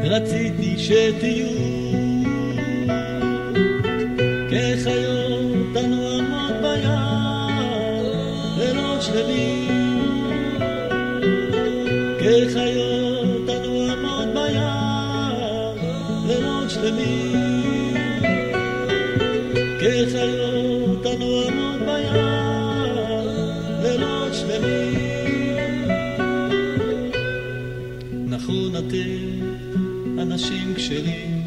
רציתי שתהיו כחיות הנועמות בים לילות שלמים, כחיות הנועמות בים לילות שלמים, כחיות הנועמות בים לילות שלמים. נכון אתם אנשים כשרים,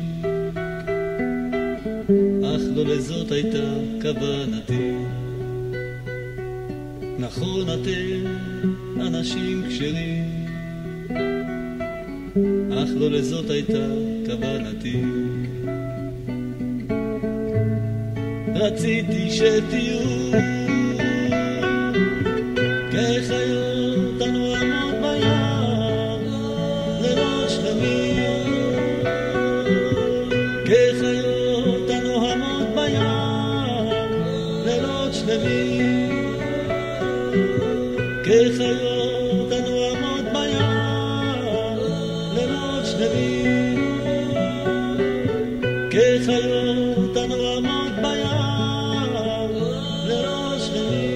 אך לא לזאת הייתה כוונתי. נכון אתם אנשים כשרים, אך לא לזאת הייתה כוונתי. רציתי שתהיו כחיות הנועמות בים לילות שלמים, כחיות הנועמות בים לילות שלמים, כחיות הנועמות בים לילות שלמים, כחיות הנועמות בים לילות שלמים.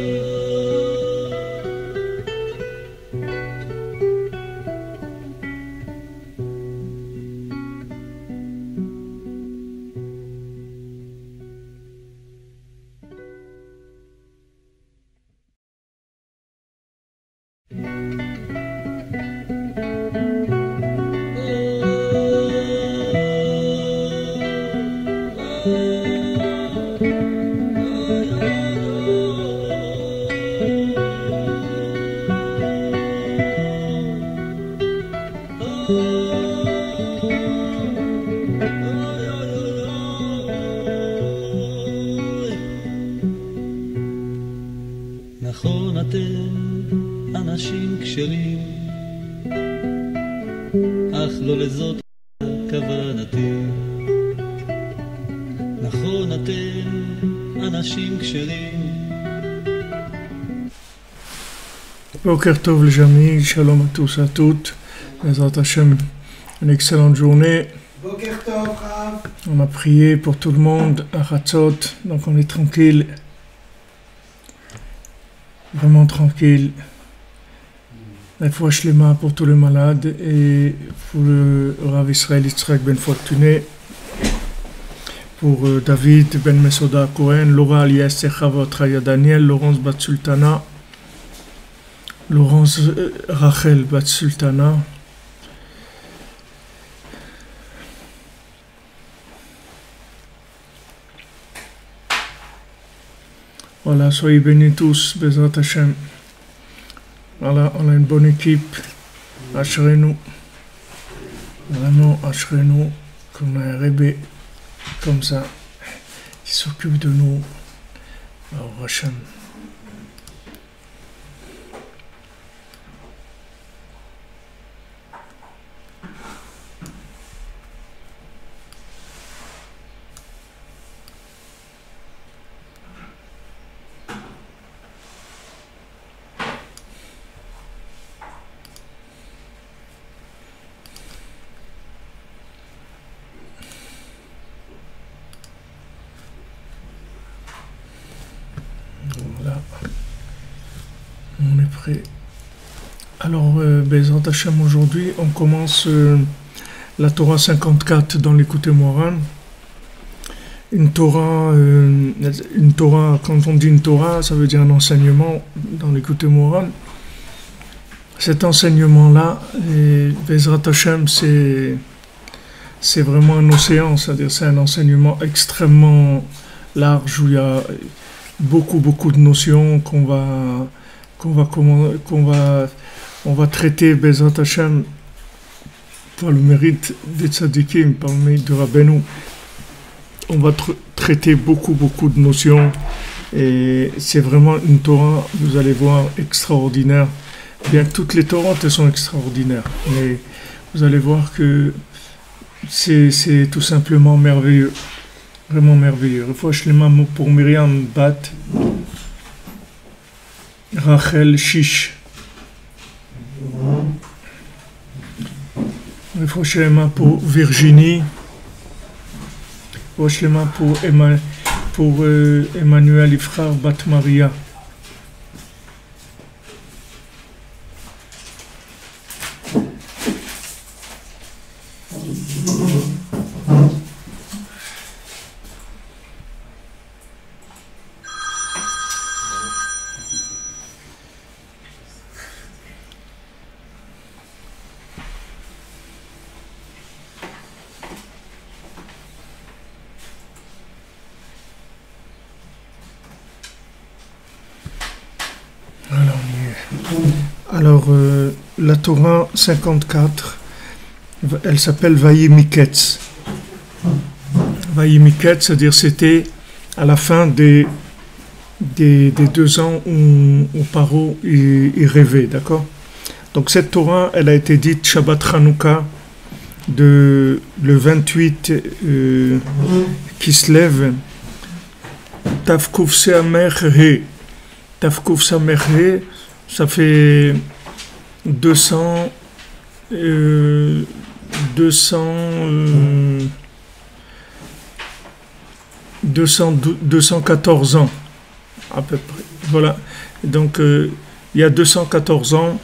נכון אתם אנשים כשרים, אך לא לזאת כוונתי. נכון אתם אנשים כשרים. Boker Tov les amis, shalom à tous et à toutes. Bezrat Hashem, une excellente journée. Boker Tov, Rav. On a prié pour tout le monde à Hatzot, donc on est tranquille. Vraiment tranquille. La foi shlema pour tous les malades et pour le Rav Israël Yitzhak Ben Fortuné, pour David Ben Mesoda Cohen, Laura Alias Chavot Raya Daniel, Laurence Bat Sultana, Laurence Rachel Bat Sultana. Voilà, soyez bénis tous, Bezrat Hashem. Voilà, on a une bonne équipe. Ashrenu. Vraiment, Ashrenu. Qu'on a un rébé comme ça, qui s'occupe de nous. Alors, Hashem. Voilà, on est prêt. Alors, Bezrat Hashem, aujourd'hui, on commence la Torah 54 dans l'Écoute Moran. Une Torah, quand on dit une Torah, ça veut dire un enseignement dans l'Écoute Moran. Cet enseignement-là, Bezrat Hashem, c'est vraiment un océan, c'est-à-dire c'est un enseignement extrêmement large où il y a beaucoup de notions qu'on va traiter Bezrat Hashem par le mérite des tzadikim, par le mérite de Rabbeinu. On va traiter beaucoup de notions et c'est vraiment une Torah, vous allez voir, extraordinaire. Bien que toutes les Torahs elles sont extraordinaires, mais vous allez voir que c'est tout simplement merveilleux. Vraiment merveilleux. Refouach Shlema pour Myriam Bat. Rachel Shish. Refouchelema pour Virginie. Refouchelema pour Emmanuel Ifrar Bat Maria. Alors, la Torah 54, elle s'appelle Vayimiketz. Vayimiketz, c'est-à-dire c'était à la fin des 2 ans où Paro il rêvait, d'accord? Donc cette Torah, elle a été dite Shabbat Chanukah le 28 Kislev, Tavkuf Samer He. Tavkuf Samer He, ça fait 214 ans à peu près. Voilà. Donc il y a 214 ans,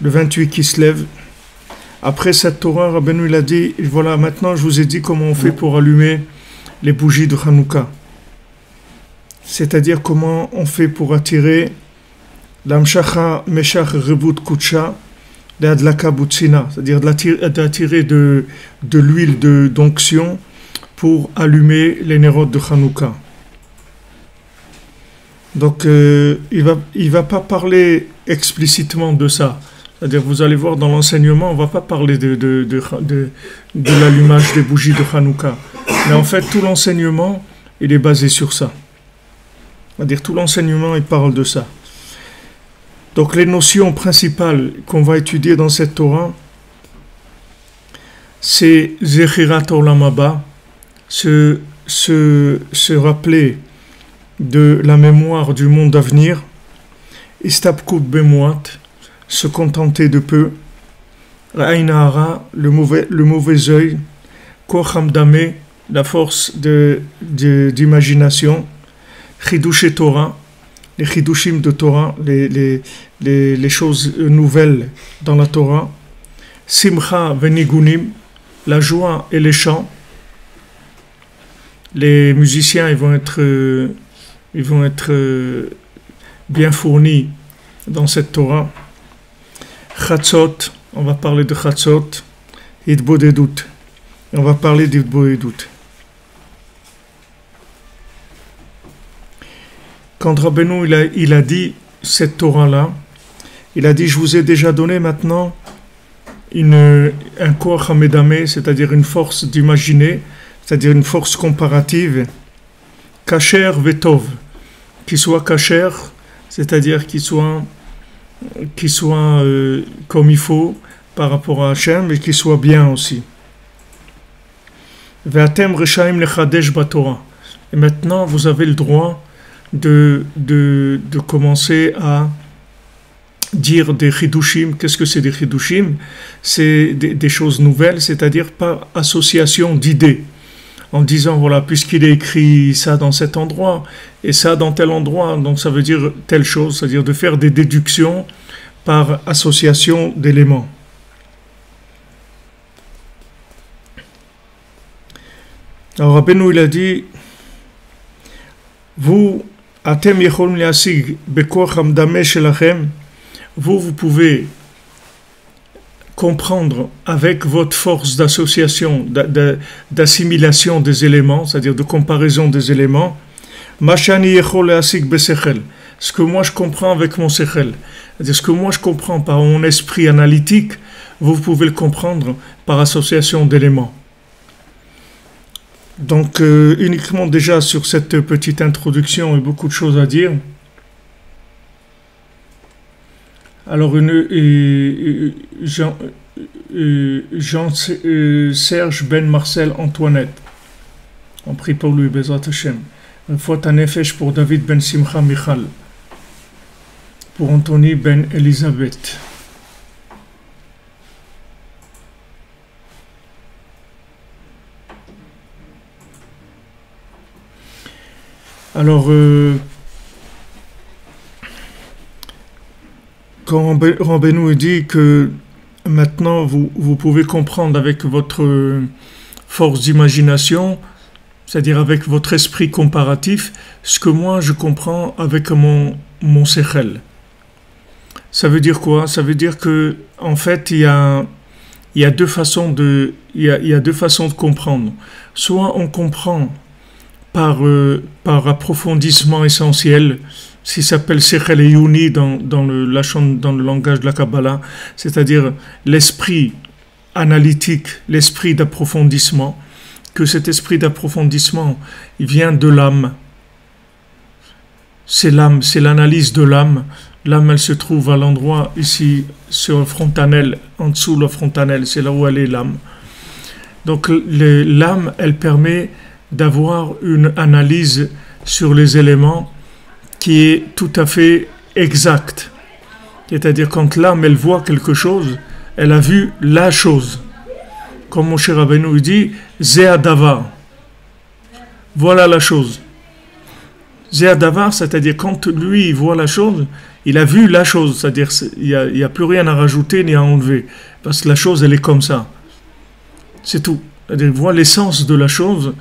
le 28 qui se lève. Après cette Torah, Rabbeinu il a dit, voilà, maintenant je vous ai dit comment on fait pour allumer les bougies de Hanouka. C'est-à-dire comment on fait pour attirer l'amshacha meshach rebout kutsha d'adlaka butsina, c'est-à-dire d'attirer de l'huile d'onction pour allumer les nérodes de Hanouka. Donc il va pas parler explicitement de ça. C'est-à-dire vous allez voir dans l'enseignement, on va pas parler de l'allumage des bougies de Hanouka. Mais en fait tout l'enseignement il est basé sur ça. C'est-à-dire tout l'enseignement il parle de ça. Donc les notions principales qu'on va étudier dans cette Torah, c'est Zechirat Olam Haba, se rappeler de la mémoire du monde à venir, Istabkut Bemuat, se contenter de peu, Ain Hara, le mauvais œil, Kocham Dame, la force d'imagination, Chidush Torah, les chidushim de Torah, les choses nouvelles dans la Torah, Simcha venigunim, la joie et les chants. Les musiciens ils vont être bien fournis dans cette Torah. Chatzot, on va parler de Chatzot, Hitbodedut, on va parler d'Hitbodedut. Quand Rabbeinu il a dit cette Torah-là, il a dit, je vous ai déjà donné maintenant un koach hamedame, c'est-à-dire une force d'imaginer, c'est-à-dire une force comparative, kasher vetov, qui soit kasher, c'est-à-dire qui soit comme il faut par rapport à Hachem, et qui soit bien aussi. Ve'atem reshaim lechadesh batorah. Et maintenant, vous avez le droit de commencer à dire des chidushim. Qu'est-ce que c'est des chidushim? C'est des choses nouvelles, c'est-à-dire par association d'idées, en disant voilà, puisqu'il est écrit ça dans cet endroit et ça dans tel endroit, donc ça veut dire telle chose, c'est-à-dire de faire des déductions par association d'éléments. Alors Rabbeinu il a dit, vous Atem yecholem leasig bekoach hamdame shelachem, vous pouvez comprendre avec votre force d'association, d'assimilation des éléments, c'est-à-dire de comparaison des éléments, mashani yechol leasig besechel, ce que moi je comprends avec mon sechel, c'est-à-dire ce que moi je comprends par mon esprit analytique, vous pouvez le comprendre par association d'éléments. Donc uniquement déjà sur cette petite introduction, il y a beaucoup de choses à dire. Alors Jean-Serge Ben Marcel Antoinette, on prie pour lui, Bezrat Hashem. Une fois ta nefesh pour David Ben Simcha Michal. pour Anthony Ben Elisabeth. Alors, quand Rabbeinu dit que maintenant vous pouvez comprendre avec votre force d'imagination, c'est-à-dire avec votre esprit comparatif, ce que moi je comprends avec mon sechel. Ça veut dire quoi? Ça veut dire que en fait il y a deux façons de comprendre. Soit on comprend par approfondissement essentiel, ce qui s'appelle Sechel et Yuni dans le langage de la Kabbalah, c'est-à-dire l'esprit analytique, l'esprit d'approfondissement, que cet esprit d'approfondissement il vient de l'âme. C'est l'âme, c'est l'analyse de l'âme. L'âme, elle se trouve à l'endroit ici, sur le frontanel, en dessous de la frontanelle, c'est là où elle est l'âme. Donc l'âme, elle permet d'avoir une analyse sur les éléments qui est tout à fait exacte. C'est-à-dire quand l'âme, elle voit quelque chose, elle a vu la chose. Comme mon cher Rabbeinu dit, Zéadavar. Voilà la chose. Zéadavar, c'est-à-dire quand lui il voit la chose, il a vu la chose, c'est-à-dire il n'y a plus rien à rajouter ni à enlever, parce que la chose elle est comme ça. C'est tout. C'est-à-dire il voit l'essence de la chose,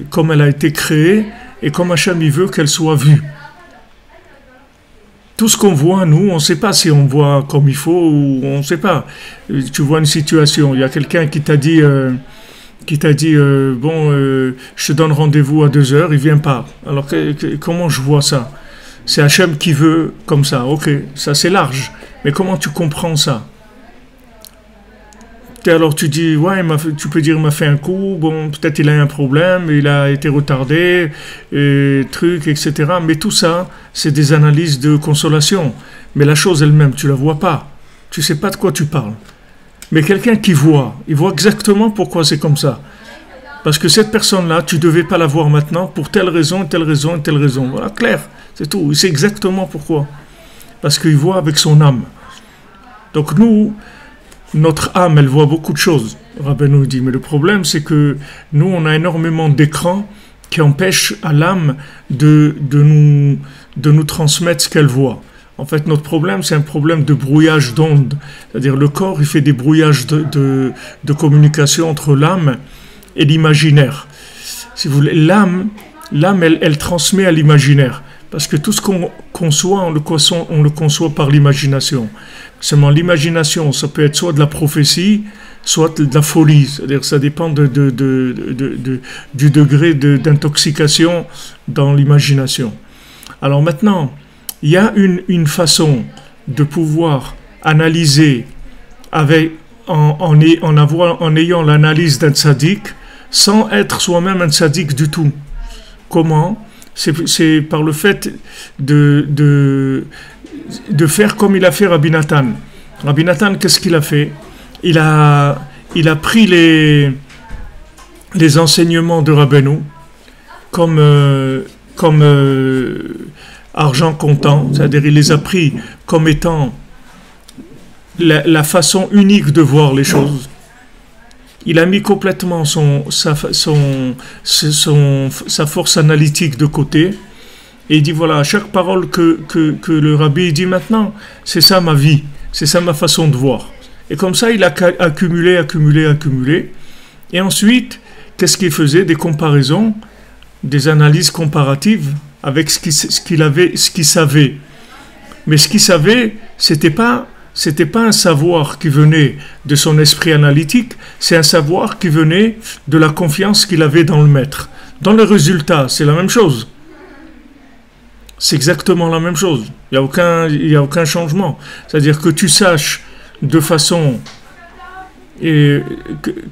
comme elle a été créée, et comme Hachem il veut qu'elle soit vue. Tout ce qu'on voit, nous, on ne sait pas si on voit comme il faut ou on ne sait pas. Tu vois une situation, il y a quelqu'un qui t'a dit, je te donne rendez-vous à 2h, il ne vient pas. Alors comment je vois ça? C'est Hachem qui veut comme ça, ok, ça c'est large. Mais comment tu comprends ça? Et alors tu dis, ouais, tu peux dire il m'a fait un coup, bon, peut-être il a un problème, il a été retardé, etc. Mais tout ça, c'est des analyses de consolation. Mais la chose elle-même, tu la vois pas. Tu sais pas de quoi tu parles. Mais quelqu'un qui voit, il voit exactement pourquoi c'est comme ça. Parce que cette personne-là, tu devais pas la voir maintenant pour telle raison, telle raison, telle raison. Voilà, clair, c'est tout. Il sait exactement pourquoi. Parce qu'il voit avec son âme. Donc nous, notre âme, elle voit beaucoup de choses, Rabbeinu dit. Mais le problème, c'est que nous, on a énormément d'écrans qui empêchent à l'âme de nous transmettre ce qu'elle voit. En fait, notre problème, c'est un problème de brouillage d'ondes. C'est-à-dire, le corps, il fait des brouillages de communication entre l'âme et l'imaginaire. Si vous voulez, l'âme, elle transmet à l'imaginaire. Parce que tout ce qu'on conçoit, on le conçoit par l'imagination. Seulement l'imagination, ça peut être soit de la prophétie, soit de la folie. C'est-à-dire ça dépend du degré d'intoxication dans l'imagination. Alors maintenant, il y a une façon de pouvoir analyser en ayant l'analyse d'un tzaddik sans être soi-même un tzaddik du tout. Comment ? C'est par le fait de faire comme il a fait Rabbi Nathan. Rabbi Nathan, qu'est-ce qu'il a fait? Il a pris les enseignements de Rabbeinu comme argent comptant, c'est-à-dire il les a pris comme étant la façon unique de voir les choses. Il a mis complètement sa force analytique de côté et il dit voilà, chaque parole que le rabbi dit maintenant, c'est ça ma vie, c'est ça ma façon de voir. Et comme ça, il a accumulé. Et ensuite, qu'est-ce qu'il faisait? Des comparaisons, des analyses comparatives avec ce qu'il savait. Mais ce qu'il savait, c'était pas un savoir qui venait de son esprit analytique, c'est un savoir qui venait de la confiance qu'il avait dans le maître. Dans le résultat, c'est la même chose. C'est exactement la même chose. Il n'y a aucun changement. C'est-à-dire que tu saches de façon... Et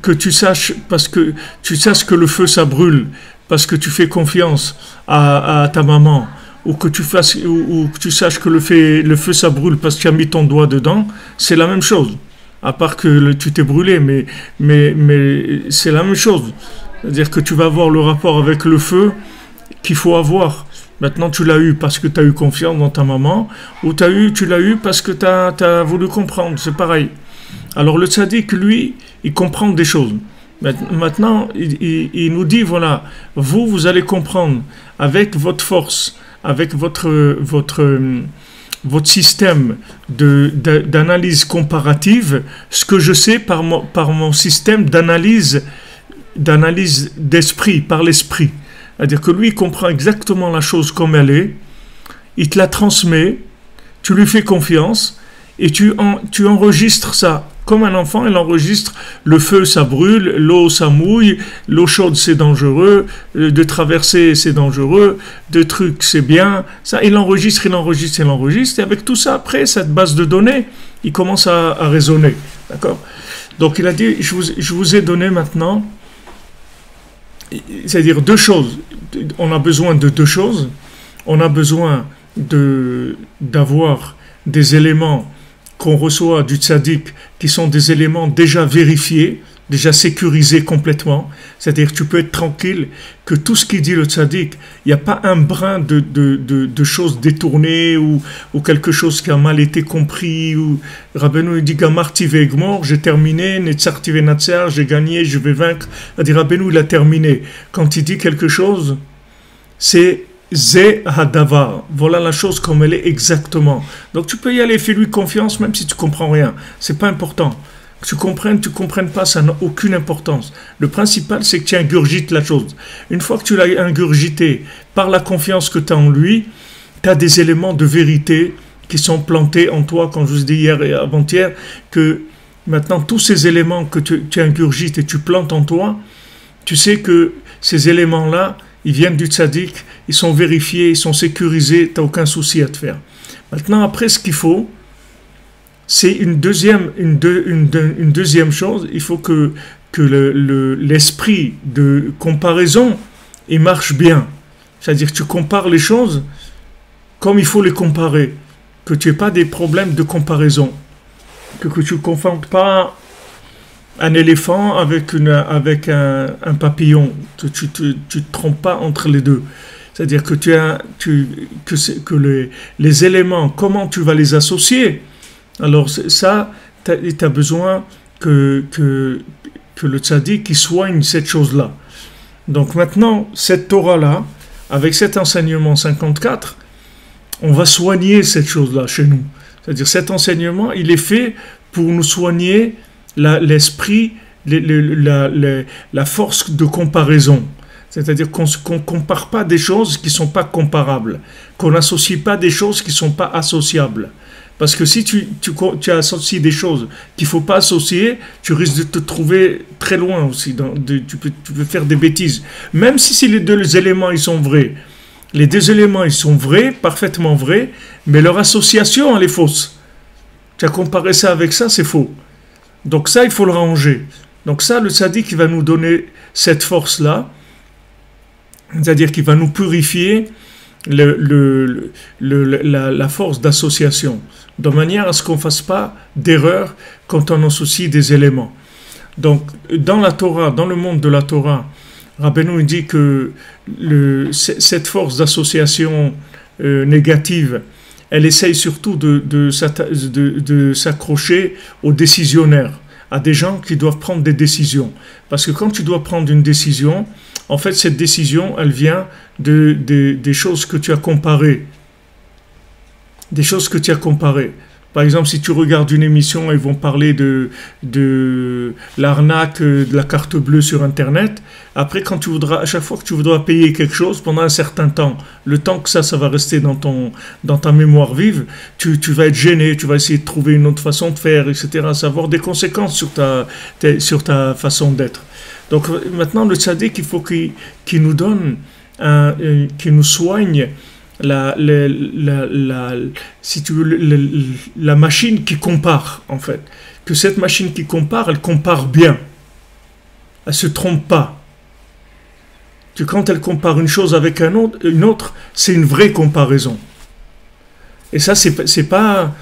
que tu saches, parce que tu saches que le feu ça brûle, parce que tu fais confiance à ta maman, ou que tu saches que le feu ça brûle parce que tu as mis ton doigt dedans, c'est la même chose. À part que tu t'es brûlé, mais c'est la même chose. C'est-à-dire que tu vas avoir le rapport avec le feu qu'il faut avoir Maintenant, tu l'as eu parce que tu as eu confiance dans ta maman, ou tu l'as eu parce que tu as voulu comprendre. C'est pareil. Alors le tzaddik, lui, il comprend des choses. Maintenant, il nous dit, voilà, vous allez comprendre avec votre force, avec votre système d'analyse comparative, ce que je sais par mon système d'analyse d'esprit, par l'esprit. C'est-à-dire que lui, il comprend exactement la chose comme elle est, il te la transmet, tu lui fais confiance, et tu enregistres ça. Comme un enfant, il enregistre le feu, ça brûle, l'eau, ça mouille, l'eau chaude, c'est dangereux, de traverser, c'est dangereux, de trucs, c'est bien. Ça, il enregistre, et avec tout ça, après, cette base de données, il commence à raisonner. D'accord? Donc, il a dit, je vous ai donné maintenant, c'est-à-dire deux choses. On a besoin de deux choses. On a besoin d'avoir des éléments qu'on reçoit du tzaddik, qui sont des éléments déjà vérifiés, déjà sécurisés complètement. C'est-à-dire que tu peux être tranquille que tout ce qu'il dit le tzaddik, il n'y a pas un brin de choses détournées ou quelque chose qui a mal été compris. Ou Rabbeinu dit Gamarti ve'egmor, j'ai terminé, Netzarti ve'natzer, j'ai gagné, je vais vaincre. C'est-à-dire Rabbeinu, il a terminé. Quand il dit quelque chose, c'est Zé Hadavar, voilà la chose comme elle est exactement. Donc tu peux y aller, fais-lui confiance même si tu comprends rien. C'est pas important. Que tu comprennes pas, ça n'a aucune importance. Le principal, c'est que tu ingurgites la chose. Une fois que tu l'as ingurgité par la confiance que tu as en lui, tu as des éléments de vérité qui sont plantés en toi, comme je vous ai dit hier et avant-hier, que maintenant tous ces éléments que tu ingurgites et tu plantes en toi, tu sais que ces éléments-là, ils viennent du tzaddik, ils sont vérifiés, ils sont sécurisés, tu n'as aucun souci à te faire. Maintenant, après, ce qu'il faut, c'est une deuxième chose. Il faut que l'esprit de comparaison, il marche bien. C'est-à-dire que tu compares les choses comme il faut les comparer. Que tu n'aies pas des problèmes de comparaison. Que tu ne confondes pas un éléphant avec un papillon. Tu te trompes pas entre les deux. C'est-à-dire que les éléments, comment tu vas les associer. Alors ça, tu as besoin que le tzaddik soigne cette chose-là. Donc maintenant, cette Torah-là, avec cet enseignement 54, on va soigner cette chose-là chez nous. C'est-à-dire cet enseignement, il est fait pour nous soigner l'esprit, la force de comparaison. C'est-à-dire qu'on ne compare pas des choses qui ne sont pas comparables, qu'on n'associe pas des choses qui ne sont pas associables. Parce que si tu associes des choses qu'il ne faut pas associer, tu risques de te trouver très loin aussi. Tu peux faire des bêtises. Même si les deux éléments ils sont vrais. Les deux éléments ils sont vrais, parfaitement vrais, mais leur association elle est fausse. Tu as comparé ça avec ça, c'est faux. Donc ça, il faut le ranger. Donc ça, le tzaddik, il va nous donner cette force-là. C'est-à-dire qu'il va nous purifier la force d'association, de manière à ce qu'on ne fasse pas d'erreur quand on associe des éléments. Donc, dans la Torah, dans le monde de la Torah, Rabbeinu dit que cette force d'association négative, elle essaye surtout de s'accrocher aux décisionnaires, à des gens qui doivent prendre des décisions. Parce que quand tu dois prendre une décision, en fait, cette décision, elle vient des choses que tu as comparées. Des choses que tu as comparées. Par exemple, si tu regardes une émission, ils vont parler de l'arnaque de la carte bleue sur Internet. Après, à chaque fois que tu voudras payer quelque chose, pendant un certain temps, le temps que ça va rester dans ta mémoire vive, tu vas être gêné, tu vas essayer de trouver une autre façon de faire, etc. Ça va avoir des conséquences sur ta façon d'être. Donc maintenant, le tzaddik, il faut qu'il nous donne, qu'il nous soigne si tu veux, la machine qui compare, en fait. Que cette machine qui compare, elle compare bien. Elle ne se trompe pas. Que quand elle compare une chose avec une autre, c'est une vraie comparaison. Et ça, c'est pas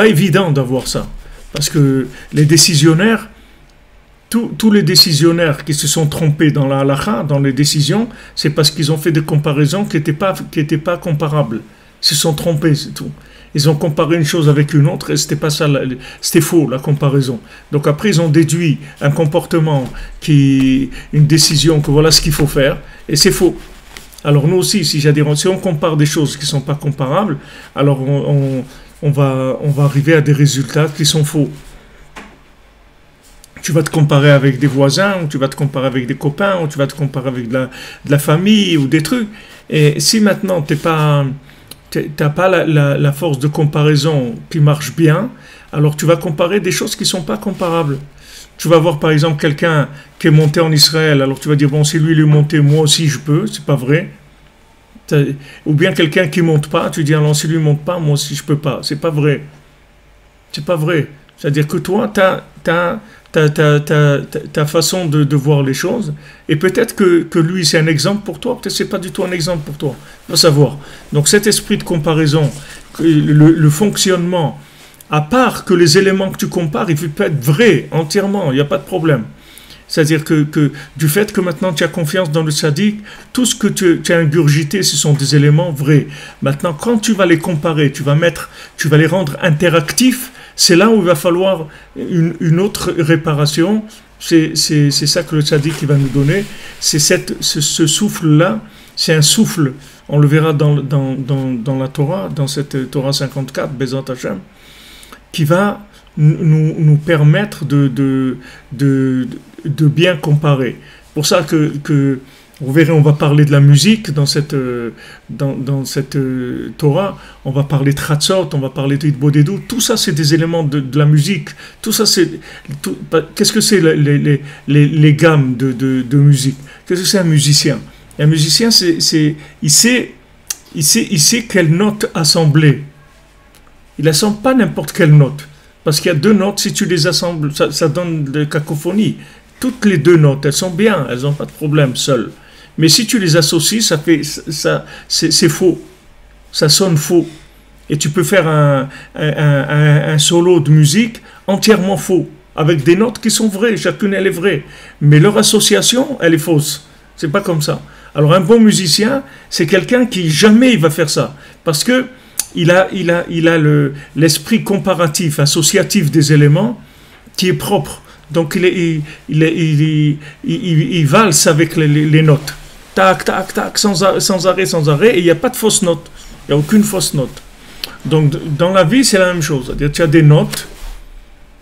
évident d'avoir ça. Parce que les décisionnaires, tous les décisionnaires qui se sont trompés dans la halakha, dans les décisions, c'est parce qu'ils ont fait des comparaisons qui n'étaient pas comparables. Ils se sont trompés, c'est tout. Ils ont comparé une chose avec une autre et c'était pas ça, c'était faux la comparaison. Donc après ils ont déduit un comportement une décision que voilà ce qu'il faut faire et c'est faux. Alors nous aussi, si on compare des choses qui sont pas comparables, alors on va arriver à des résultats qui sont faux. Tu vas te comparer avec des voisins, ou tu vas te comparer avec des copains, ou tu vas te comparer avec de la famille ou des trucs. Et si maintenant t'as pas la force de comparaison qui marche bien, alors tu vas comparer des choses qui sont pas comparables. Tu vas voir par exemple quelqu'un qui est monté en Israël, alors tu vas dire bon si lui il est monté, moi aussi je peux, c'est pas vrai. Ou bien quelqu'un qui monte pas, tu dis alors si lui monte pas, moi aussi je peux pas, c'est pas vrai. C'est pas vrai. C'est-à-dire que toi t'as ta façon de voir les choses, et peut-être que lui c'est un exemple pour toi, peut-être c'est pas du tout un exemple pour toi, il faut savoir. Donc cet esprit de comparaison, le fonctionnement, à part que les éléments que tu compares, il peut être vrai entièrement, il n'y a pas de problème. C'est-à-dire que du fait que maintenant tu as confiance dans le tzaddik, tout ce que tu as ingurgité, ce sont des éléments vrais. Maintenant, quand tu vas les comparer, tu vas les rendre interactifs, c'est là où il va falloir une autre réparation. C'est ça que le tzaddik va nous donner. C'est ce souffle-là, c'est un souffle, on le verra dans la Torah, dans cette Torah 54, Bezat Hashem, qui va nous permettre de bien comparer. Pour ça que vous verrez, on va parler de la musique dans cette Torah, on va parler de Tratzot, on va parler de Hitbodedut, tout ça c'est des éléments de la musique, tout ça c'est... Qu'est-ce que c'est les gammes de musique? Qu'est-ce que c'est un musicien? Un musicien, il sait quelle note assembler. Il n'assemble pas n'importe quelle note, parce qu'il y a deux notes, si tu les assembles, ça donne de cacophonie. Toutes les deux notes, elles sont bien, elles n'ont pas de problème seules. Mais si tu les associes, c'est faux. Ça sonne faux. Et tu peux faire un solo de musique entièrement faux, avec des notes qui sont vraies, chacune elle est vraie. Mais leur association, elle est fausse. C'est pas comme ça. Alors un bon musicien, c'est quelqu'un qui jamais il va faire ça. Parce que il a l'esprit comparatif, associatif des éléments qui est propre. Donc il valse avec les notes. Tac, tac, tac, sans arrêt, et il n'y a pas de fausse note. Il n'y a aucune fausse note. Donc dans la vie, c'est la même chose. C'est-à-dire tu as des notes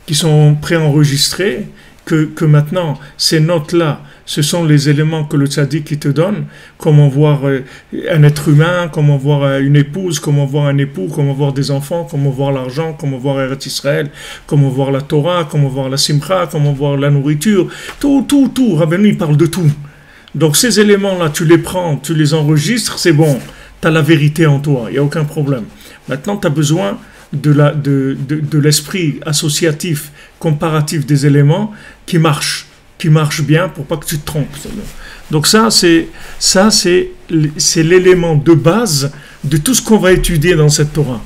qui sont préenregistrées, que maintenant, ces notes-là, ce sont les éléments que le tzaddik te donne, comment voir un être humain, comment voir une épouse, comment voir un époux, comment voir des enfants, comment voir l'argent, comment voir Eretz Israël, comment voir la Torah, comment voir la Simcha, comment voir la nourriture, tout. Rabbeinu, il parle de tout. Donc ces éléments-là, tu les prends, tu les enregistres, c'est bon, tu as la vérité en toi, il n'y a aucun problème. Maintenant, tu as besoin de l'esprit associatif, comparatif des éléments qui marche bien pour pas que tu te trompes. Donc ça c'est l'élément de base de tout ce qu'on va étudier dans cette Torah.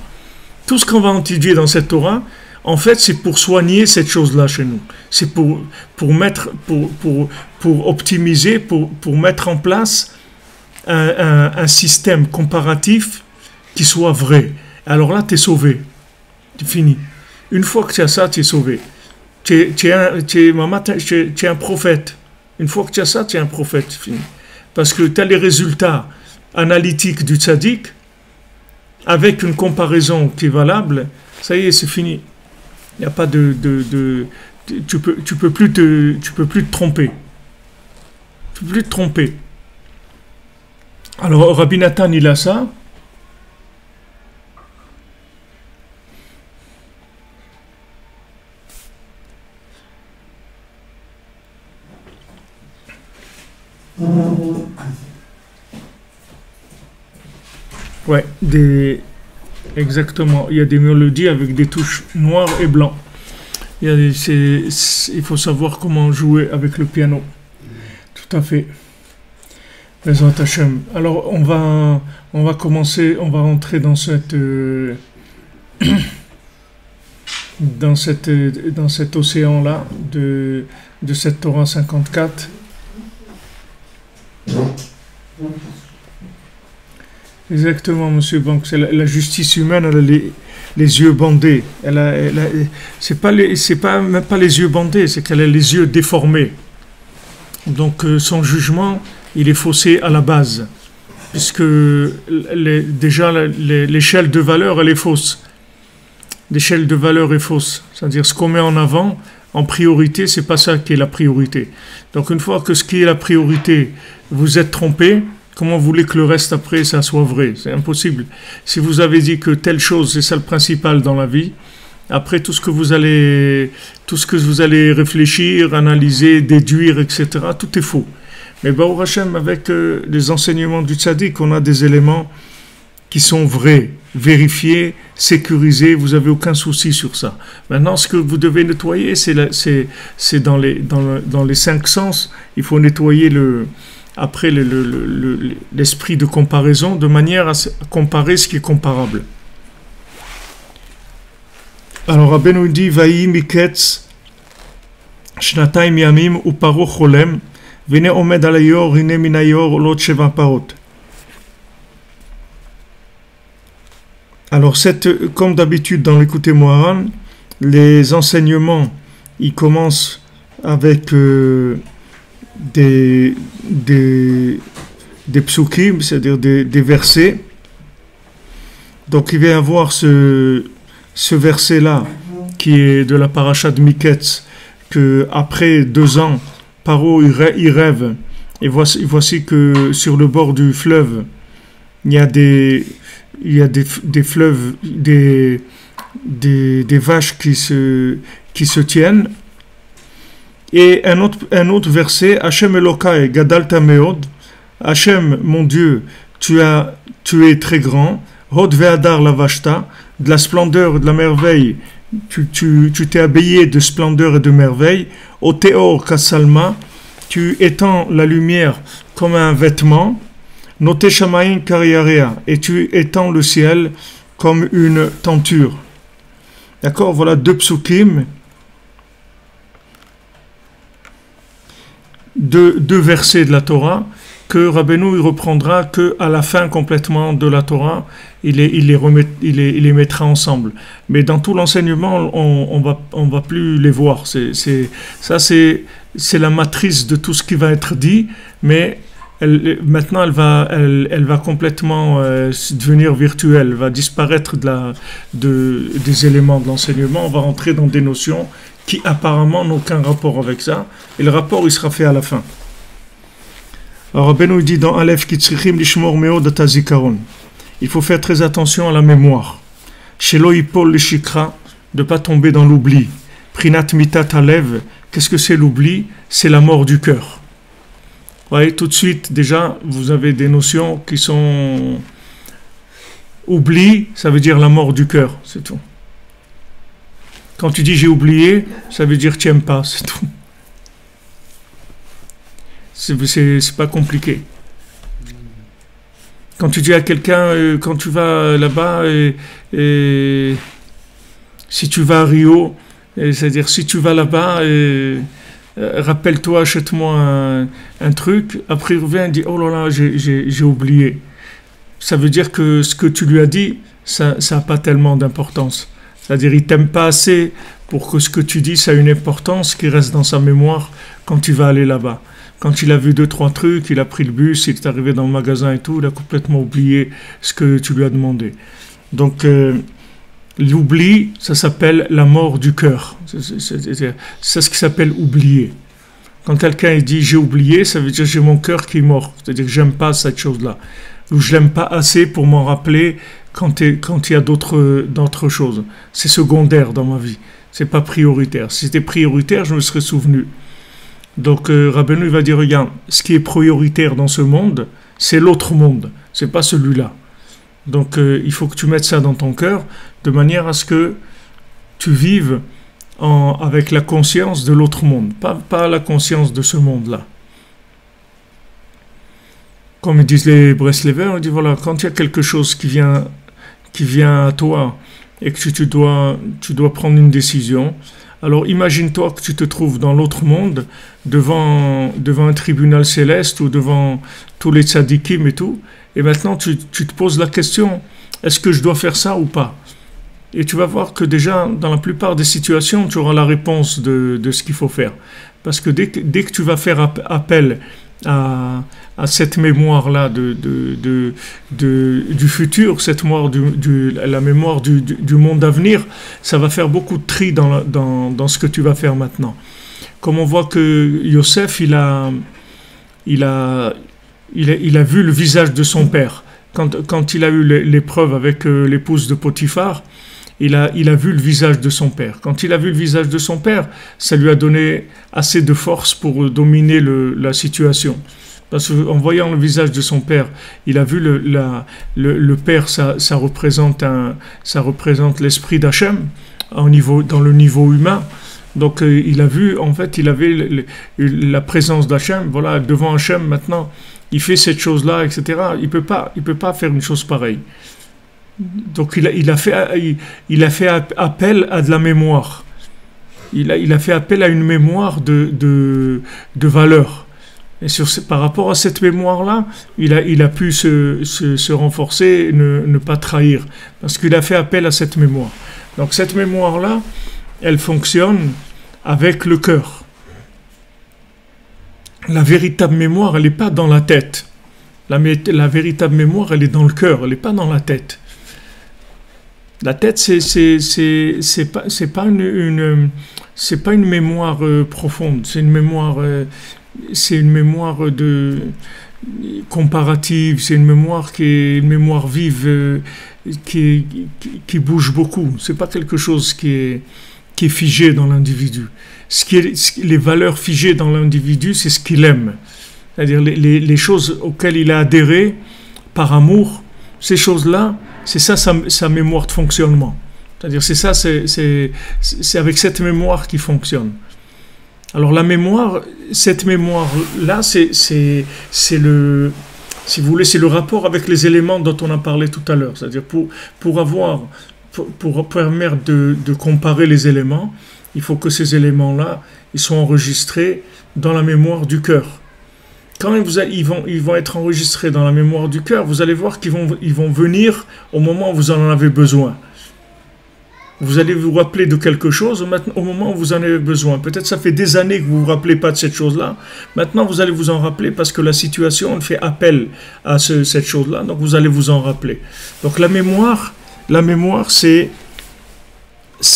Tout ce qu'on va étudier dans cette Torah, en fait, c'est pour soigner cette chose-là chez nous. C'est pour optimiser, pour mettre en place un système comparatif qui soit vrai. Alors là, tu es sauvé. C'est fini. Une fois que tu as ça, tu es sauvé. Tu es un prophète. Une fois que tu as ça, tu es un prophète. C'est fini. Parce que tu as les résultats analytiques du tzaddik, avec une comparaison qui est valable, ça y est, c'est fini. Il n'y a pas tu peux plus te tromper. Tu peux plus te tromper. Alors, Rabbi Nathan, il a ça. Ouais, exactement. Il y a des mélodies avec des touches noires et blancs. Il faut savoir comment jouer avec le piano. Tout à fait. Bezat Hashem. Alors, on va commencer, on va rentrer dans cette dans cet océan-là de cette Torah 54. Exactement, monsieur Bank. C'est la justice humaine, elle a les yeux bandés. C'est pas même pas les yeux bandés, c'est qu'elle a les yeux déformés. Donc son jugement, il est faussé à la base, puisque déjà l'échelle de valeur, elle est fausse. L'échelle de valeur est fausse, c'est-à-dire ce qu'on met en avant, en priorité, c'est pas ça qui est la priorité. Donc une fois que ce qui est la priorité, vous êtes trompé, comment vous voulez que le reste après, ça soit vrai? C'est impossible. Si vous avez dit que telle chose, c'est ça le principal dans la vie, après tout ce que vous allez réfléchir, analyser, déduire, etc., tout est faux. Mais Baruch Hashem, avec les enseignements du tzaddik, on a des éléments qui sont vrais, vérifiés, sécurisés, vous n'avez aucun souci sur ça. Maintenant, ce que vous devez nettoyer, c'est dans les 5 sens, il faut nettoyer l'esprit de comparaison, de manière à comparer ce qui est comparable. Alors, Rabbi nous dit, Vayi miketz shnatayim yamim uparo cholem, vene omed alayor, hine minayor, lot sheva parot. Alors, comme d'habitude dans l'écouté Moharan, les enseignements, ils commencent avec des psukim, c'est-à-dire des versets. Donc, il va y avoir ce verset-là, qui est de la paracha de Miketz, que après 2 ans, Paro il rêve, et voici que sur le bord du fleuve, il y a des fleuves, des vaches qui se tiennent. Et un autre verset, Hashem Elokai Gadalta Meod, Hashem, mon Dieu, tu es très grand, Hod Ve'adar Lavashta, de la splendeur et de la merveille, tu t'es habillé de splendeur et de merveille, Oteor Kasalma, tu étends la lumière comme un vêtement, Note Shamayin Kariarea, et tu étends le ciel comme une tenture. D'accord, voilà 2 psukim, 2 versets de la Torah que Rabbeinu il reprendra que à la fin complètement de la Torah, il les mettra ensemble. Mais dans tout l'enseignement, on va plus les voir. C'est la matrice de tout ce qui va être dit, mais maintenant elle va complètement devenir virtuelle, va disparaître des éléments de l'enseignement. On va rentrer dans des notions qui apparemment n'ont aucun rapport avec ça, et le rapport il sera fait à la fin. Alors Rabbeinu dit dans Aleph Kitzrichim lishmor meod atazikaron, il faut faire très attention à la mémoire. Shelo yipol lishikra, de pas tomber dans l'oubli. Prinat mitat alev, qu'est-ce que c'est l'oubli? C'est la mort du cœur. Vous voyez, tout de suite, déjà, vous avez des notions qui sont... Oubli, ça veut dire la mort du cœur, c'est tout. Quand tu dis j'ai oublié, ça veut dire tu n'aimes pas, c'est tout. C'est pas compliqué. Quand tu dis à quelqu'un, quand tu vas là-bas, si tu vas à Rio, c'est-à-dire si tu vas là-bas, rappelle-toi, achète-moi un truc, après il revient et dit oh là là, j'ai oublié. Ça veut dire que ce que tu lui as dit, ça n'a pas tellement d'importance. C'est-à-dire il t'aime pas assez pour que ce que tu dis, ça a une importance qui reste dans sa mémoire quand tu vas aller là-bas. Quand il a vu 2-3 trucs, il a pris le bus, il est arrivé dans le magasin et tout, il a complètement oublié ce que tu lui as demandé. Donc, l'oubli, ça s'appelle la mort du cœur. C'est ce qui s'appelle oublier. Quand quelqu'un dit j'ai oublié, ça veut dire j'ai mon cœur qui est mort. C'est-à-dire que j'aime pas cette chose-là. Ou je l'aime pas assez pour m'en rappeler quand il y a d'autres choses. C'est secondaire dans ma vie. C'est pas prioritaire. Si c'était prioritaire, je me serais souvenu. Donc Rabbeinu va dire regarde, ce qui est prioritaire dans ce monde, c'est l'autre monde, c'est pas celui-là. Donc il faut que tu mettes ça dans ton cœur de manière à ce que tu vives avec la conscience de l'autre monde, pas la conscience de ce monde-là. Comme disent les Breslévers, on dit voilà, quand il y a quelque chose qui vient à toi et que tu dois prendre une décision. Alors imagine-toi que tu te trouves dans l'autre monde, devant un tribunal céleste ou devant tous les tzadikim et tout, et maintenant tu te poses la question, est-ce que je dois faire ça ou pas? Et tu vas voir que déjà, dans la plupart des situations, tu auras la réponse de ce qu'il faut faire. Parce que dès que tu vas faire appel à cette mémoire-là du futur, cette mémoire la mémoire du monde à venir, ça va faire beaucoup de tri dans ce que tu vas faire maintenant. Comme on voit que Yosef, il a vu le visage de son père. Quand il a eu l'épreuve avec l'épouse de Potiphar, il a vu le visage de son père. Quand il a vu le visage de son père, ça lui a donné assez de force pour dominer la situation. Parce qu'en voyant le visage de son père, il a vu le père, ça représente l'esprit d'Hachem dans le niveau humain. Donc il a vu, en fait, il avait la présence d'Hachem. Voilà, devant Hachem maintenant, il fait cette chose-là, etc. Il peut pas faire une chose pareille. Donc il a fait appel à de la mémoire. Il a fait appel à une mémoire de valeur. Et par rapport à cette mémoire-là, il a pu se renforcer, ne pas trahir, parce qu'il a fait appel à cette mémoire. Donc cette mémoire-là, elle fonctionne avec le cœur. La véritable mémoire, elle n'est pas dans la tête. La véritable mémoire, elle est dans le cœur, elle n'est pas dans la tête. La tête, c'est pas une mémoire profonde, c'est une mémoire comparative, c'est une mémoire qui est une mémoire vive, qui bouge beaucoup. C'est pas quelque chose qui est figé dans l'individu. Les valeurs figées dans l'individu, c'est ce qu'il aime. C'est-à-dire les choses auxquelles il a adhéré par amour, ces choses-là, c'est ça sa mémoire de fonctionnement. C'est-à-dire c'est avec cette mémoire qu'il fonctionne. Alors la mémoire, cette mémoire-là, c'est le rapport avec les éléments dont on a parlé tout à l'heure. C'est-à-dire pour permettre de comparer les éléments, il faut que ces éléments-là, ils soient enregistrés dans la mémoire du cœur. Quand ils vont être enregistrés dans la mémoire du cœur, vous allez voir qu'ils vont venir au moment où vous en avez besoin. Vous allez vous rappeler de quelque chose au moment où vous en avez besoin. Peut-être ça fait des années que vous ne vous rappelez pas de cette chose-là. Maintenant, vous allez vous en rappeler parce que la situation fait appel à cette chose-là. Donc, vous allez vous en rappeler. Donc, la mémoire, c'est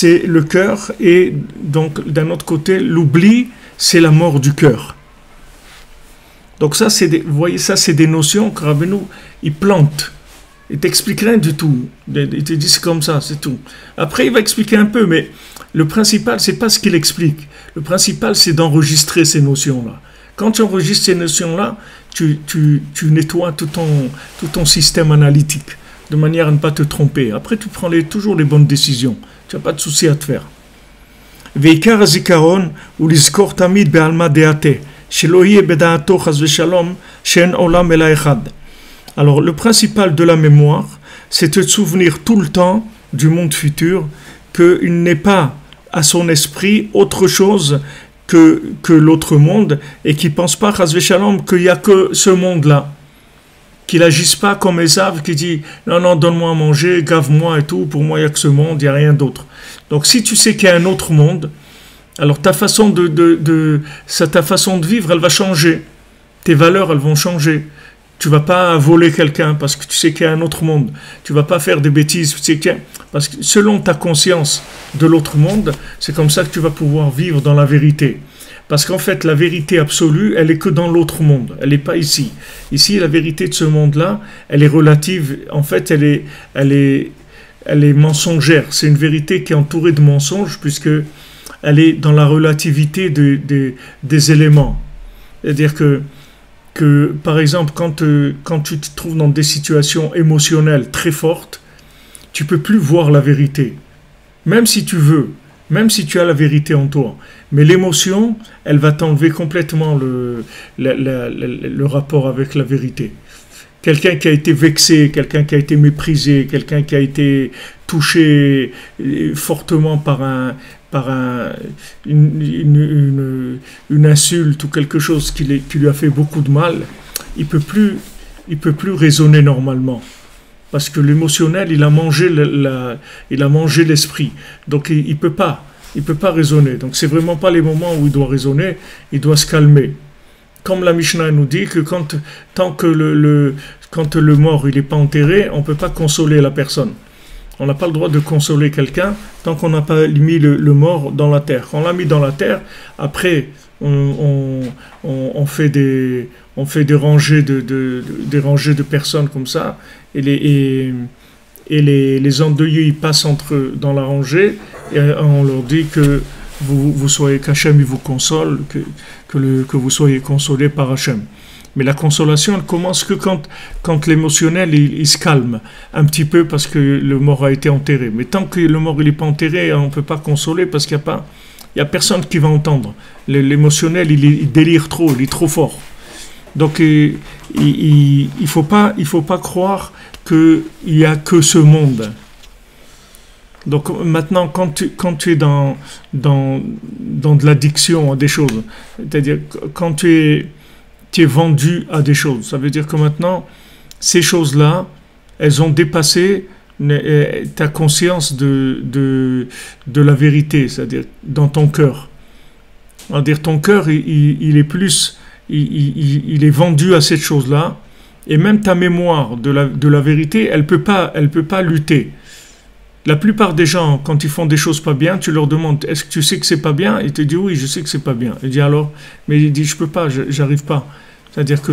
le cœur. Et donc, d'un autre côté, l'oubli, c'est la mort du cœur. Donc ça, vous voyez, ça, c'est des notions que Rabbeinu, il plante. Il t'explique rien du tout. Il te dit c'est comme ça, c'est tout. Après, il va expliquer un peu, mais le principal, c'est pas ce qu'il explique. Le principal, c'est d'enregistrer ces notions-là. Quand tu enregistres ces notions-là, tu nettoies tout ton système analytique, de manière à ne pas te tromper. Après, tu prends toujours les bonnes décisions. Tu n'as pas de souci à te faire. Veikar hazikaron ou lizkor tamid be'alma deate. Alors, le principal de la mémoire, c'est de se souvenir tout le temps du monde futur, qu'il n'est pas à son esprit autre chose que l'autre monde, et qu'il ne pense pas, qu'il n'y a que ce monde-là. Qu'il n'agisse pas comme Esav qui dit « Non, donne-moi à manger, gave-moi et tout, pour moi il n'y a que ce monde, il n'y a rien d'autre. » Donc si tu sais qu'il y a un autre monde, alors ta façon de vivre, elle va changer. Tes valeurs, elles vont changer. Tu ne vas pas voler quelqu'un parce que tu sais qu'il y a un autre monde. Tu ne vas pas faire des bêtises. Parce que selon ta conscience de l'autre monde, c'est comme ça que tu vas pouvoir vivre dans la vérité. Parce qu'en fait, la vérité absolue, elle n'est que dans l'autre monde. Elle n'est pas ici. Ici, la vérité de ce monde-là, elle est relative. En fait, elle est mensongère. C'est une vérité qui est entourée de mensonges puisque elle est dans la relativité des éléments. C'est-à-dire que par exemple, quand tu te trouves dans des situations émotionnelles très fortes, tu ne peux plus voir la vérité. Même si tu veux, même si tu as la vérité en toi. Mais l'émotion, elle va t'enlever complètement le rapport avec la vérité. Quelqu'un qui a été vexé, quelqu'un qui a été méprisé, quelqu'un qui a été touché fortement une insulte ou quelque chose qui lui a fait beaucoup de mal, il peut plus raisonner normalement. Parce que l'émotionnel, il a mangé l'esprit. Donc il peut pas raisonner. Donc c'est vraiment pas les moments où il doit raisonner, il doit se calmer. Comme la Mishnah nous dit que tant que le mort il n'est pas enterré, on ne peut pas consoler la personne. On n'a pas le droit de consoler quelqu'un tant qu'on n'a pas mis le mort dans la terre. Quand on l'a mis dans la terre, après on fait des rangées de personnes comme ça, et les endeuillés ils passent dans la rangée et on leur dit que vous soyez qu'Hachem il vous console, que vous soyez consolés par Hachem. Mais la consolation, elle commence que quand l'émotionnel il se calme un petit peu parce que le mort a été enterré. Mais tant que le mort il n'est pas enterré, on ne peut pas consoler parce qu'il y a personne qui va entendre. L'émotionnel il délire trop, il est trop fort. Donc il faut pas croire qu'il n'y a que ce monde. Donc maintenant, quand tu es dans de l'addiction à des choses, c'est-à-dire quand tu es vendu à des choses, ça veut dire que maintenant, ces choses-là, elles ont dépassé ta conscience de la vérité, c'est-à-dire dans ton cœur. C'est-à-dire ton cœur, il est plus, il est vendu à cette chose-là, et même ta mémoire de la vérité, elle peut pas lutter. La plupart des gens, quand ils font des choses pas bien, tu leur demandes, est-ce que tu sais que c'est pas bien? Ils te disent, oui, je sais que c'est pas bien. Il dit alors, mais il dit, je peux pas, j'arrive pas. C'est-à-dire que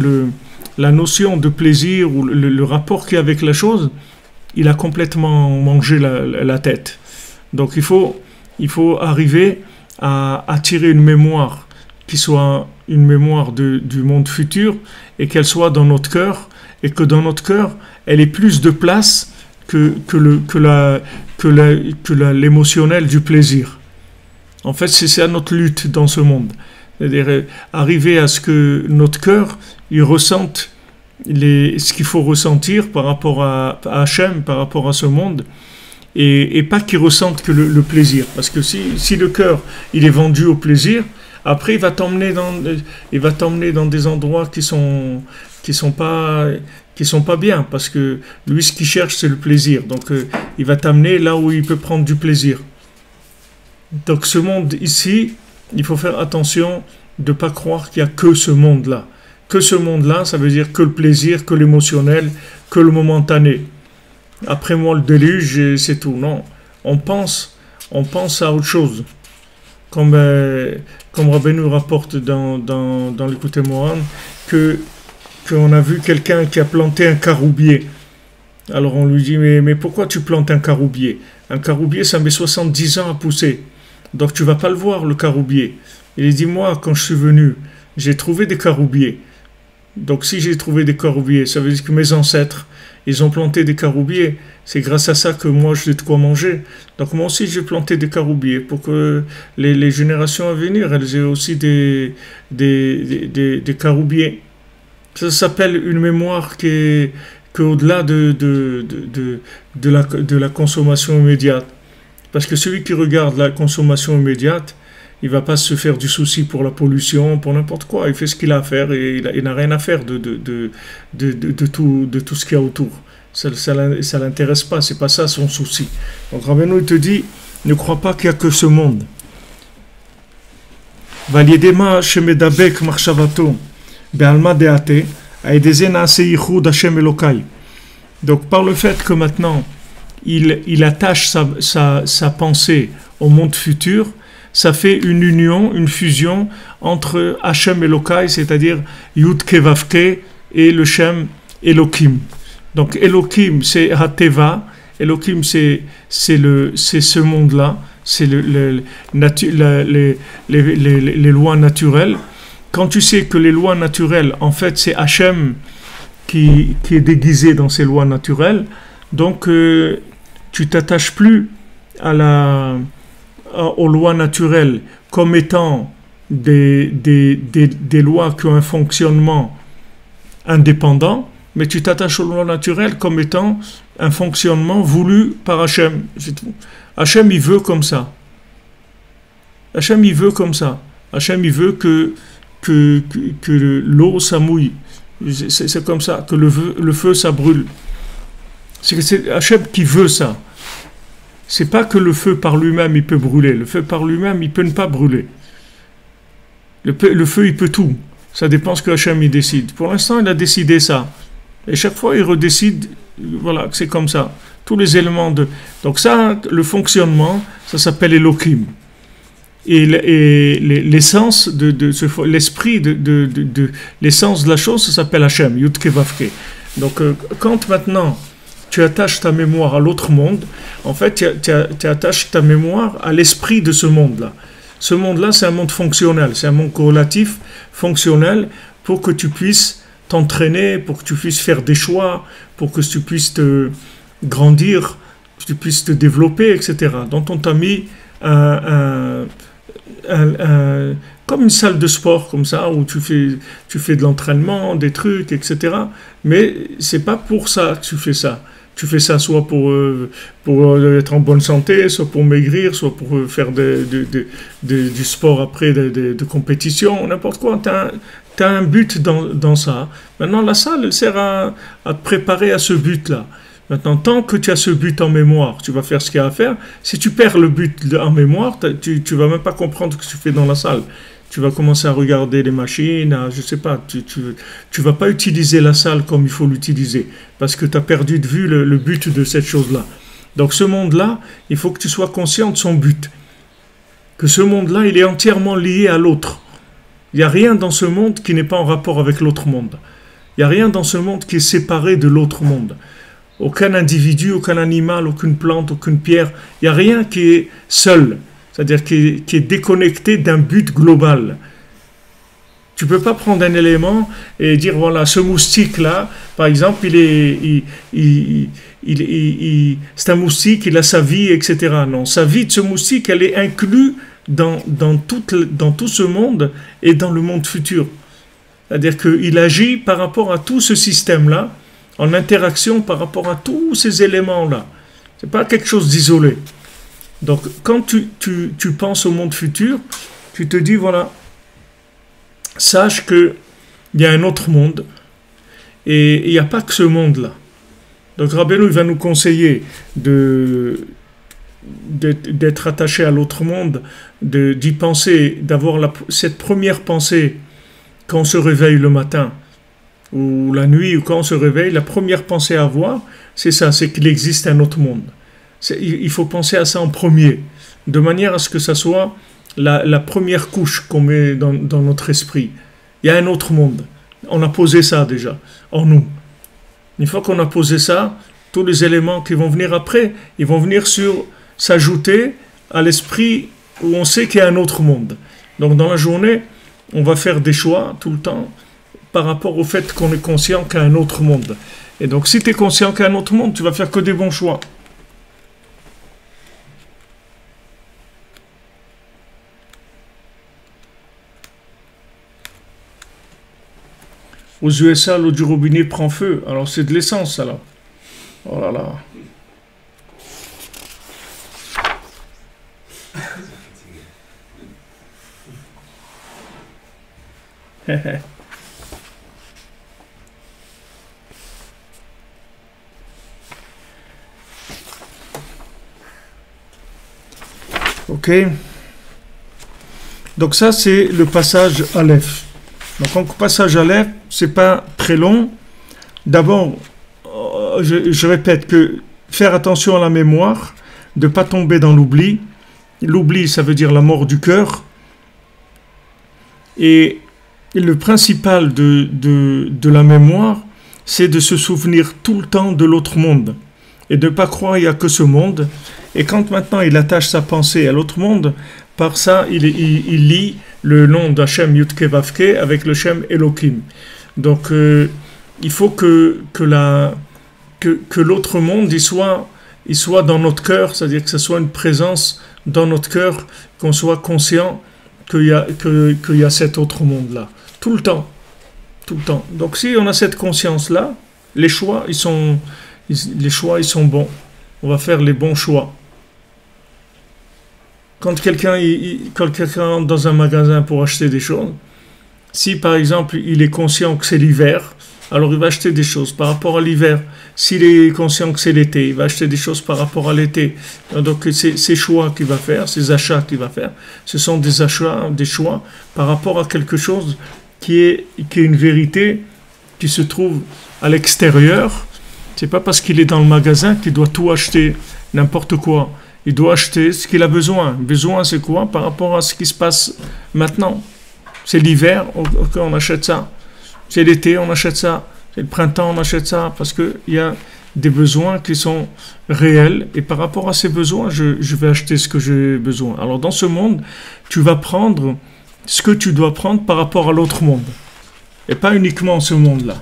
la notion de plaisir ou le rapport qu'il y a avec la chose, il a complètement mangé la tête. Donc il faut arriver à attirer une mémoire qui soit une mémoire du monde futur et qu'elle soit dans notre cœur et que dans notre cœur, elle ait plus de place que l'émotionnel du plaisir. En fait, c'est ça notre lutte dans ce monde. C'est-à-dire arriver à ce que notre cœur, il ressente ce qu'il faut ressentir par rapport à Hachem, par rapport à ce monde, et pas qu'il ressente que le plaisir. Parce que si le cœur, il est vendu au plaisir, après il va t'emmener dans des endroits qui sont pas bien, parce que lui ce qu'il cherche c'est le plaisir, donc il va t'amener là où il peut prendre du plaisir. Donc ce monde ici, il faut faire attention de ne pas croire qu'il n'y a que ce monde-là. Que ce monde-là, ça veut dire que le plaisir, que l'émotionnel, que le momentané. Après moi le déluge, c'est tout. Non, on pense à autre chose. Comme Rabbeinu rapporte dans l'Écoute Moran, qu'on a vu quelqu'un qui a planté un caroubier. Alors on lui dit, mais pourquoi tu plantes un caroubier? Un caroubier, ça met 70 ans à pousser. Donc tu vas pas le voir, le caroubier. Il dit, moi, quand je suis venu, j'ai trouvé des caroubiers. Donc si j'ai trouvé des caroubiers, ça veut dire que mes ancêtres, ils ont planté des caroubiers. C'est grâce à ça que moi, j'ai de quoi manger. Donc moi aussi, j'ai planté des caroubiers pour que les générations à venir, elles aient aussi des caroubiers. Ça s'appelle une mémoire qui est au-delà de la consommation immédiate. Parce que celui qui regarde la consommation immédiate, il ne va pas se faire du souci pour la pollution, pour n'importe quoi. Il fait ce qu'il a à faire et il n'a rien à faire de tout ce qu'il y a autour. Ça ne l'intéresse pas, ce n'est pas ça son souci. Donc Rabbeinu te dit, ne crois pas qu'il n'y a que ce monde. Valiedema shemedabek marshavato. Donc par le fait que maintenant il attache sa pensée au monde futur, ça fait une union, une fusion entre Hashem Elokai, c'est-à-dire Yud Kevavke et le Shem Elokim. Donc Elokim c'est Hateva, Elokim c'est ce monde-là, c'est les lois naturelles. Quand tu sais que les lois naturelles, en fait, c'est Hachem qui est déguisé dans ces lois naturelles, donc tu t'attaches plus aux lois naturelles comme étant des lois qui ont un fonctionnement indépendant, mais tu t'attaches aux lois naturelles comme étant un fonctionnement voulu par Hachem. C'est tout. Hachem, il veut comme ça. Hachem, il veut comme ça. Hachem, il veut que l'eau, ça mouille. C'est comme ça, que le feu, ça brûle. C'est Hachem qui veut ça. C'est pas que le feu par lui-même, il peut brûler. Le feu par lui-même, il peut ne pas brûler. Le feu, il peut tout. Ça dépend ce que Hachem, il décide. Pour l'instant, il a décidé ça. Et chaque fois, il redécide, voilà, c'est comme ça. Tous les éléments de... Donc ça, le fonctionnement, ça s'appelle Elohim. Et l'essence l'esprit de l'essence de la chose, ça s'appelle Hachem, Yudke Vavke. Donc quand maintenant tu attaches ta mémoire à l'autre monde, en fait tu attaches ta mémoire à l'esprit de ce monde-là. Ce monde-là, c'est un monde fonctionnel, c'est un monde corrélatif, fonctionnel, pour que tu puisses t'entraîner, pour que tu puisses faire des choix, pour que tu puisses te grandir, que tu puisses te développer, etc. Donc on t'a mis comme une salle de sport comme ça où tu fais de l'entraînement, des trucs, etc. Mais c'est pas pour ça que tu fais ça. Tu fais ça soit pour être en bonne santé, soit pour maigrir, soit pour faire du sport après, de compétition, n'importe quoi. Tu as un but dans ça. Maintenant, la salle, elle sert à te préparer à ce but-là. Maintenant, tant que tu as ce but en mémoire, tu vas faire ce qu'il y a à faire. Si tu perds le but en mémoire, tu ne vas même pas comprendre ce que tu fais dans la salle. Tu vas commencer à regarder les machines, je ne sais pas, tu vas pas utiliser la salle comme il faut l'utiliser, parce que tu as perdu de vue le but de cette chose-là. Donc ce monde-là, il faut que tu sois conscient de son but. Que ce monde-là, il est entièrement lié à l'autre. Il n'y a rien dans ce monde qui n'est pas en rapport avec l'autre monde. Il n'y a rien dans ce monde qui est séparé de l'autre monde. Aucun individu, aucun animal, aucune plante, aucune pierre, il n'y a rien qui est seul, c'est-à-dire qui est déconnecté d'un but global. Tu ne peux pas prendre un élément et dire, voilà, ce moustique-là, par exemple, c'est un moustique, il a sa vie, etc. Non, sa vie de ce moustique, elle est inclue dans tout ce monde et dans le monde futur. C'est-à-dire qu'il agit par rapport à tout ce système-là, en interaction par rapport à tous ces éléments-là. Ce n'est pas quelque chose d'isolé. Donc, quand tu penses au monde futur, tu te dis, voilà, sache qu'il y a un autre monde, et il n'y a pas que ce monde-là. Donc, Rabbeinu, il va nous conseiller d'être attaché à l'autre monde, d'y penser, d'avoir cette première pensée quand on se réveille le matin, ou la nuit, ou quand on se réveille, la première pensée à avoir, c'est ça, c'est qu'il existe un autre monde. Il faut penser à ça en premier, de manière à ce que ça soit la première couche qu'on met dans notre esprit. Il y a un autre monde. On a posé ça déjà, en nous. Une fois qu'on a posé ça, tous les éléments qui vont venir après, ils vont venir s'ajouter à l'esprit où on sait qu'il y a un autre monde. Donc dans la journée, on va faire des choix tout le temps, par rapport au fait qu'on est conscient qu'il y a un autre monde. Et donc, si tu es conscient qu'il y a un autre monde, tu vas faire que des bons choix. Aux USA, l'eau du robinet prend feu. Alors, c'est de l'essence, alors. Oh là là. Ok. Donc ça, c'est le passage Aleph. Donc, le passage Aleph, c'est pas très long. D'abord, je répète que faire attention à la mémoire, de ne pas tomber dans l'oubli. L'oubli, ça veut dire la mort du cœur. Et le principal de la mémoire, c'est de se souvenir tout le temps de l'autre monde. Et de ne pas croire qu'il n'y a que ce monde. Et quand maintenant il attache sa pensée à l'autre monde, par ça, il lie le nom d'Hachem Yudke Vavke avec le Shem Elohim. Donc, il faut que l'autre monde, il soit dans notre cœur, c'est-à-dire que ce soit une présence dans notre cœur, qu'on soit conscient qu'il y a cet autre monde-là. Tout le temps. Tout le temps. Donc, si on a cette conscience-là, les choix, ils sont bons. On va faire les bons choix. Quand quelqu'un entre dans un magasin pour acheter des choses, si par exemple il est conscient que c'est l'hiver, alors il va acheter des choses par rapport à l'hiver. S'il est conscient que c'est l'été, il va acheter des choses par rapport à l'été. Donc ces choix qu'il va faire, ces achats qu'il va faire, ce sont des achats, des choix par rapport à quelque chose qui est une vérité qui se trouve à l'extérieur. C'est pas parce qu'il est dans le magasin qu'il doit tout acheter, n'importe quoi. Il doit acheter ce qu'il a besoin. Besoin, c'est quoi par rapport à ce qui se passe maintenant? C'est l'hiver, on achète ça. C'est l'été, on achète ça. C'est le printemps, on achète ça. Parce qu'il y a des besoins qui sont réels. Et par rapport à ces besoins, je vais acheter ce que j'ai besoin. Alors dans ce monde, tu vas prendre ce que tu dois prendre par rapport à l'autre monde. Et pas uniquement ce monde-là.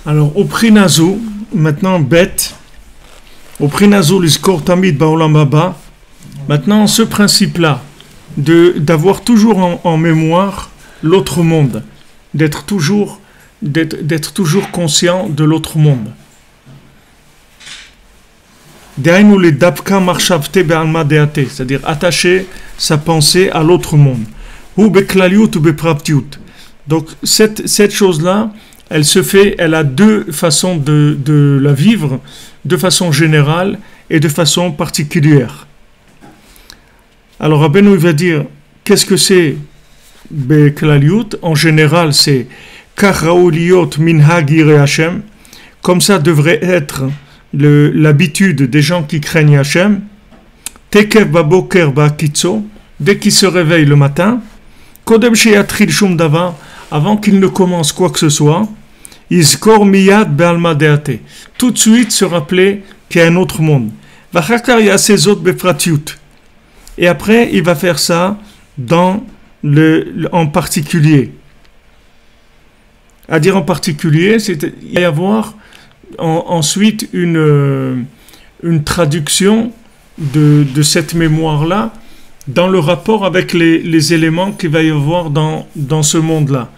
Alors, au prix Nazo, maintenant bête, au prix Nazo, l'Iskor Tamid Baolam Haba, maintenant ce principe-là, d'avoir toujours en mémoire l'autre monde, d'être toujours conscient de l'autre monde. C'est-à-dire attacher sa pensée à l'autre monde. Donc, cette chose-là, elle a deux façons de la vivre, de façon générale et de façon particulière. Alors Rabbeinu va dire, qu'est-ce que c'est Beklaliut? En général, c'est Karaoliot minhag yireh Hashem, comme ça devrait être l'habitude des gens qui craignent Hashem. Tekev baboker bakitso, dès qu'ils se réveillent le matin, Kodem sheyatril shum davar, avant qu'il ne commence quoi que ce soit, Izkor miyad be'alma deate. Tout de suite se rappeler qu'il y a un autre monde. Vachakar yasezot befratiut. Et après, il va faire ça en particulier. À dire en particulier, il va y avoir ensuite une traduction de cette mémoire-là dans le rapport avec les éléments qu'il va y avoir dans ce monde-là.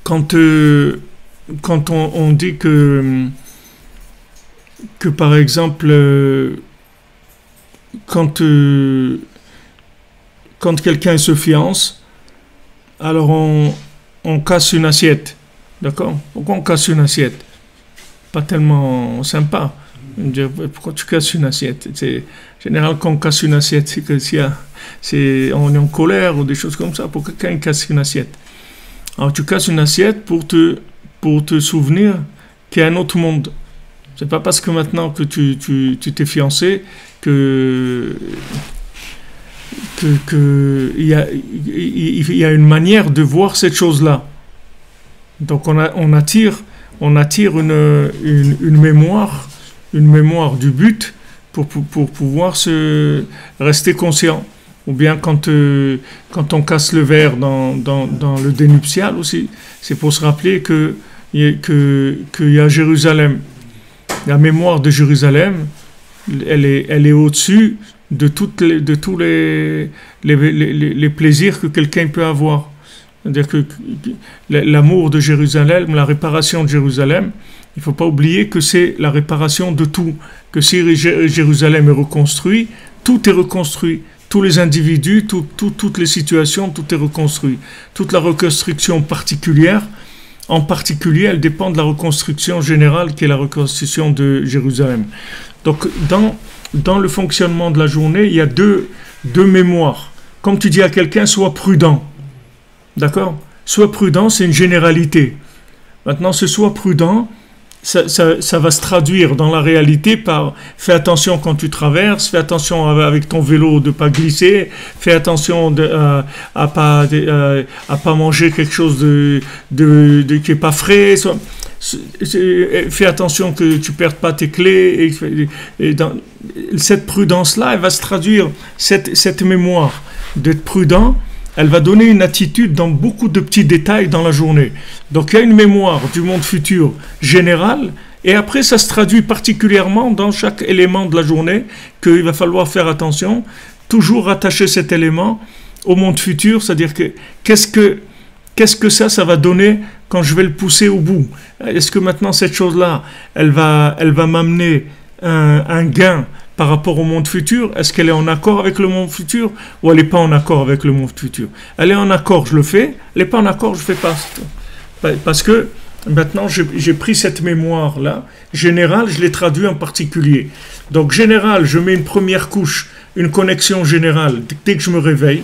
Quand on dit que par exemple, quand quelqu'un se fiance, alors on casse une assiette. D'accord? Pourquoi on casse une assiette? Pas tellement sympa. Pourquoi tu casses une assiette? C'est général quand on casse une assiette, c'est que on est en colère ou des choses comme ça. Pourquoi quelqu'un casse une assiette? Alors tu casses une assiette pour te souvenir qu'il y a un autre monde. C'est pas parce que maintenant que tu t'es fiancé que il y a une manière de voir cette chose-là. Donc on attire une mémoire du but pour pouvoir se rester conscient. Ou bien quand on casse le verre dans le dénuptial aussi, c'est pour se rappeler qu'il y a Jérusalem. La mémoire de Jérusalem, elle est au-dessus de tous les plaisirs que quelqu'un peut avoir. C'est-à-dire que l'amour de Jérusalem, la réparation de Jérusalem, il ne faut pas oublier que c'est la réparation de tout. Que si Jérusalem est reconstruit, tout est reconstruit. Tous les individus, toutes les situations, tout est reconstruit. Toute la reconstruction particulière, en particulier, elle dépend de la reconstruction générale qui est la reconstruction de Jérusalem. Donc, dans le fonctionnement de la journée, il y a deux mémoires. Comme tu dis à quelqu'un, sois prudent. D'accord? Sois prudent, c'est une généralité. Maintenant, ce sois prudent, ça va se traduire dans la réalité par fais attention quand tu traverses, fais attention avec ton vélo de ne pas glisser, fais attention à pas manger quelque chose qui n'est pas frais, fais attention que tu ne perdes pas tes clés. Et cette prudence-là, elle va se traduire, cette mémoire d'être prudent, elle va donner une attitude dans beaucoup de petits détails dans la journée. Donc il y a une mémoire du monde futur général Et après, ça se traduit particulièrement dans chaque élément de la journée qu'il va falloir faire attention, toujours rattacher cet élément au monde futur, c'est-à-dire que qu'est-ce que ça va donner quand je vais le pousser au bout? Est-ce que maintenant cette chose-là, elle va m'amener un gain par rapport au monde futur? Est-ce qu'elle est en accord avec le monde futur ou elle n'est pas en accord avec le monde futur? Elle est en accord, je le fais. Elle n'est pas en accord, je ne fais pas. Parce que maintenant, j'ai pris cette mémoire-là, générale, je l'ai traduit en particulier. Donc, général, je mets une première couche, une connexion générale. Dès que je me réveille,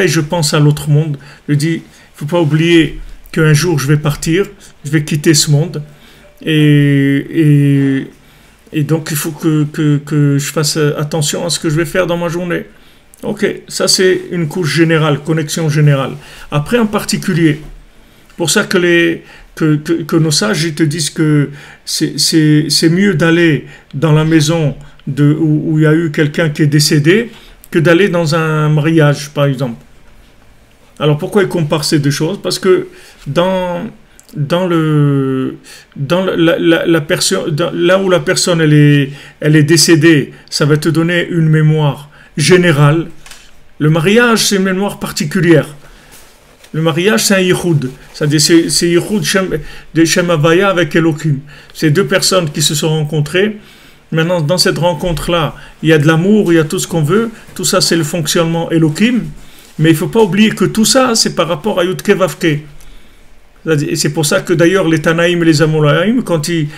je pense à l'autre monde. Je dis, il ne faut pas oublier qu'un jour, je vais partir, je vais quitter ce monde. Et donc, il faut que je fasse attention à ce que je vais faire dans ma journée. Ok, ça c'est une couche générale, connexion générale. Après, en particulier, pour ça que nos sages ils te disent que c'est mieux d'aller dans la maison où il y a eu quelqu'un qui est décédé que d'aller dans un mariage, par exemple. Alors pourquoi ils comparent ces deux choses? Parce que là où la personne elle est décédée, ça va te donner une mémoire générale. Le mariage, c'est une mémoire particulière. Le mariage, c'est un yichud. C'est-à-dire, c'est yichud de Shem Havaya avec Elohim. C'est deux personnes qui se sont rencontrées. Maintenant, dans cette rencontre-là, il y a de l'amour, il y a tout ce qu'on veut. Tout ça, c'est le fonctionnement Elohim. Mais il ne faut pas oublier que tout ça, c'est par rapport à Yudke Vavke. Et c'est pour ça que d'ailleurs les Tanaïm et les Amoraïm, quand ils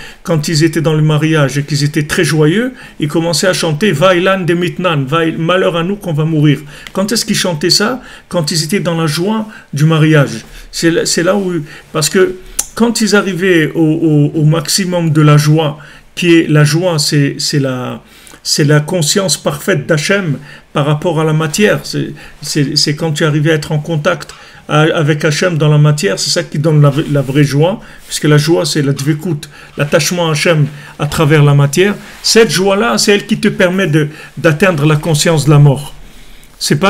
étaient dans le mariage et qu'ils étaient très joyeux, ils commençaient à chanter Vailan de Mitnan, malheur à nous qu'on va mourir. Quand est-ce qu'ils chantaient ça? Quand ils étaient dans la joie du mariage. C'est là où. Parce que quand ils arrivaient au maximum de la joie, qui est la joie, c'est la conscience parfaite d'Hachem par rapport à la matière. C'est quand tu arrives à être en contact avec Hachem dans la matière, c'est ça qui donne la vraie joie, puisque la joie c'est la dvekut, l'attachement à Hachem à travers la matière. Cette joie-là, c'est elle qui te permet d'atteindre la conscience de la mort. Si tu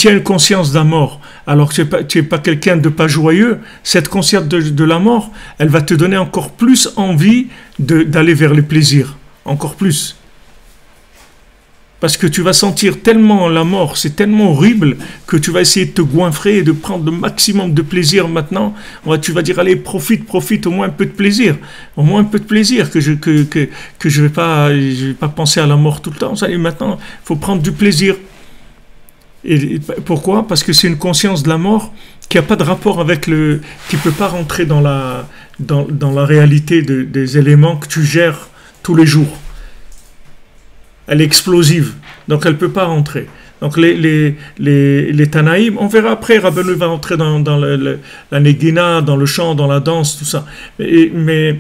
as une conscience de la mort, alors que tu es pas quelqu'un de pas joyeux, cette conscience de la mort, elle va te donner encore plus envie d'aller vers les plaisirs, encore plus. Parce que tu vas sentir tellement la mort, c'est tellement horrible que tu vas essayer de te goinfrer et de prendre le maximum de plaisir maintenant. Tu vas dire, allez, profite, au moins un peu de plaisir. Au moins un peu de plaisir, que je vais pas penser à la mort tout le temps. Et maintenant, il faut prendre du plaisir. Et pourquoi? Parce que c'est une conscience de la mort qui n'a pas de rapport avec qui ne peut pas rentrer dans la réalité des éléments que tu gères tous les jours. Elle est explosive, donc elle ne peut pas rentrer. Donc les Tanaïm, on verra après, Rabbeinu va rentrer dans la Negina, dans le chant, dans la danse, tout ça. Mais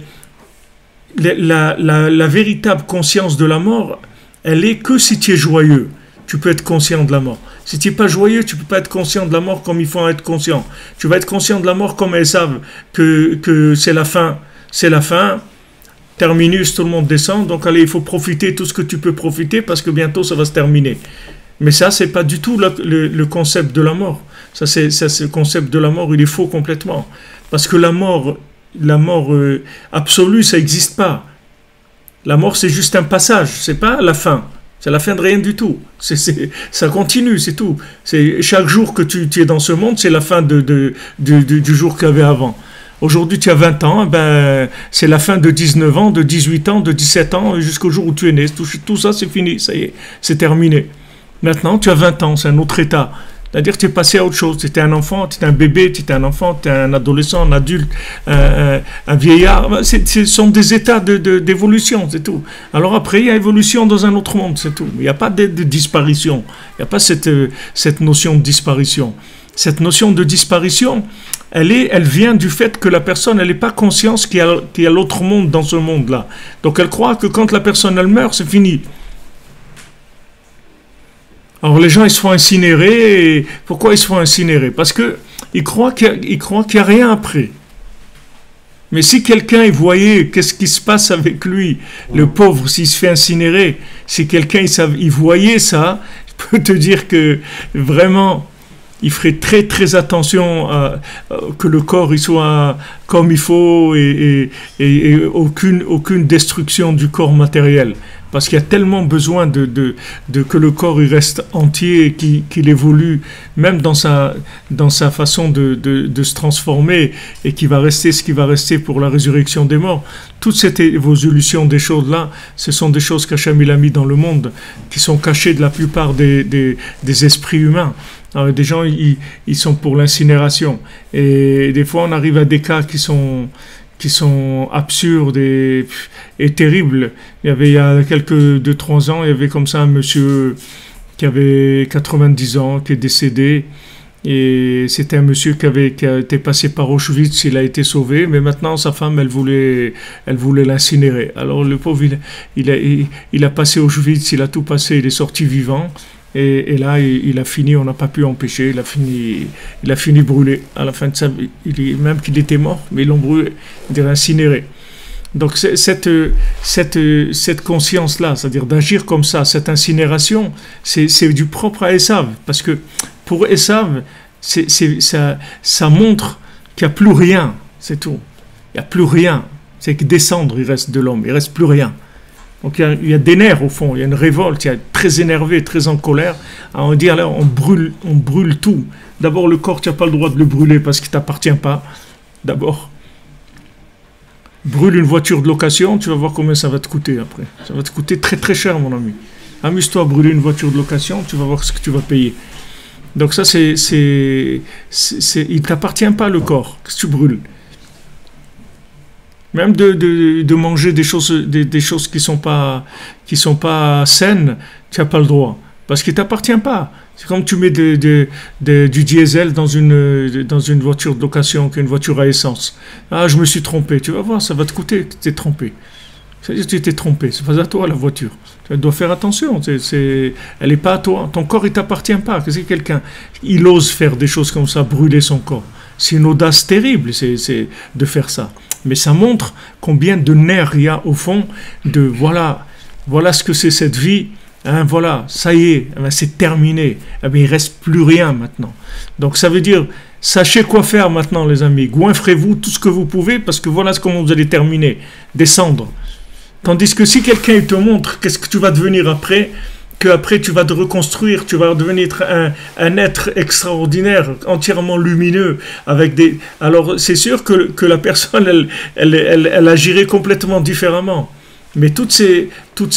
la véritable conscience de la mort, elle est que si tu es joyeux, tu peux être conscient de la mort. Si tu n'es pas joyeux, tu ne peux pas être conscient de la mort comme il faut être conscient. Tu vas être conscient de la mort comme elles savent que c'est la fin. C'est la fin. Terminus, tout le monde descend, donc allez, il faut profiter tout ce que tu peux profiter parce que bientôt ça va se terminer. Mais ça, c'est pas du tout le concept de la mort. Ça, c'est le concept de la mort, il est faux complètement. Parce que la mort absolue, ça n'existe pas. La mort, c'est juste un passage, c'est pas la fin. C'est la fin de rien du tout. Ça continue, c'est tout. Chaque jour que tu es dans ce monde, c'est la fin du jour qu'il y avait avant. Aujourd'hui, tu as 20 ans, c'est la fin de 19 ans, de 18 ans, de 17 ans, jusqu'au jour où tu es né. Tout ça, c'est fini, ça y est, c'est terminé. Maintenant, tu as 20 ans, c'est un autre état. C'est-à-dire que tu es passé à autre chose. Tu étais un enfant, tu étais un bébé, tu étais un enfant, tu étais un adolescent, un adulte, un vieillard. Ce sont des états d'évolution, c'est tout. Alors après, il y a évolution dans un autre monde, c'est tout. Il n'y a pas de disparition. Il n'y a pas cette notion de disparition. Cette notion de disparition, elle vient du fait que la personne, elle n'est pas consciente qu'il y a l'autre monde dans ce monde-là. Donc elle croit que quand la personne, elle meurt, c'est fini. Alors les gens, ils se font incinérer. Et pourquoi ils se font incinérer? Parce qu'ils croient qu'il n'y a rien après. Mais si quelqu'un, il voyait qu'est-ce qui se passe avec lui, le pauvre, s'il se fait incinérer, si quelqu'un, il voyait ça, je peux te dire que vraiment... il ferait très très attention à que le corps il soit comme il faut et aucune destruction du corps matériel. Parce qu'il y a tellement besoin de que le corps il reste entier, qu'il évolue, même dans sa façon de se transformer, et qui va rester ce qui va rester pour la résurrection des morts. Toute cette évolution des choses-là, ce sont des choses qu'Hachem il a mis dans le monde, qui sont cachées de la plupart des esprits humains. Alors, des gens, ils sont pour l'incinération. Et des fois, on arrive à des cas qui sont absurdes et terribles. Il y a 2-3 ans, il y avait comme ça un monsieur qui avait 90 ans, qui est décédé. Et c'était un monsieur qui a été passé par Auschwitz, il a été sauvé, mais maintenant sa femme, elle voulait l'incinérer. Alors le pauvre, il a passé Auschwitz, il a tout passé, il est sorti vivant. Et là, il a fini, on n'a pas pu empêcher, il a fini brûlé. À la fin de sa vie, même qu'il était mort, mais ils l'ont brûlé, il a incinéré. Donc cette conscience-là, c'est-à-dire d'agir comme ça, cette incinération, c'est du propre à Esav. Parce que pour Esav, ça montre qu'il n'y a plus rien, c'est tout. Il n'y a plus rien. C'est que descendre, il reste de l'homme, il ne reste plus rien. Donc il y a des nerfs au fond, il y a une révolte, il y a très énervé, très en colère. Alors on dit alors on brûle tout. D'abord le corps, tu n'as pas le droit de le brûler parce qu'il ne t'appartient pas. D'abord, brûle une voiture de location, tu vas voir combien ça va te coûter après. Ça va te coûter très très cher mon ami. Amuse-toi à brûler une voiture de location, tu vas voir ce que tu vas payer. Donc ça il ne t'appartient pas le corps, que tu brûles. Même de manger des choses qui sont pas saines, tu n'as pas le droit. Parce qu'il ne t'appartient pas. C'est comme tu mets du diesel dans une voiture de location, qui est une voiture à essence. Ah, je me suis trompé. Tu vas voir, ça va te coûter, tu t'es trompé. C'est-à-dire que tu t'es trompé. C'est pas à toi la voiture. Tu dois faire attention. Elle n'est pas à toi. Ton corps, il ne t'appartient pas. Que c'est quelqu'un, il ose faire des choses comme ça, brûler son corps. C'est une audace terrible, c'est de faire ça. Mais ça montre combien de nerfs il y a au fond de voilà ce que c'est cette vie, hein, voilà, ça y est, c'est terminé, il ne reste plus rien maintenant. Donc ça veut dire, sachez quoi faire maintenant les amis, goinfrez-vous tout ce que vous pouvez parce que voilà comment vous allez terminer, descendre. Tandis que si quelqu'un te montre qu'est-ce que tu vas devenir après, qu'après tu vas te reconstruire, tu vas devenir un être extraordinaire, entièrement lumineux, alors c'est sûr que la personne, elle agirait complètement différemment. Mais toutes ces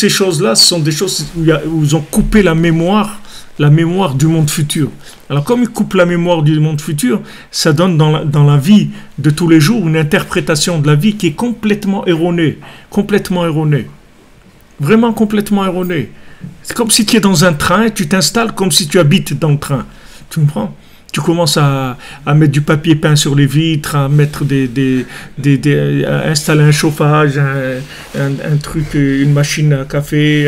choses-là, ce sont des choses où ils ont coupé la mémoire du monde futur. Alors comme ils coupent la mémoire du monde futur, ça donne dans la vie de tous les jours une interprétation de la vie qui est complètement erronée. Vraiment complètement erronée. C'est comme si tu es dans un train et tu t'installes comme si tu habites dans le train. Tu comprends ? Tu commences à mettre du papier peint sur les vitres, à mettre à installer un chauffage, un truc, une machine à café,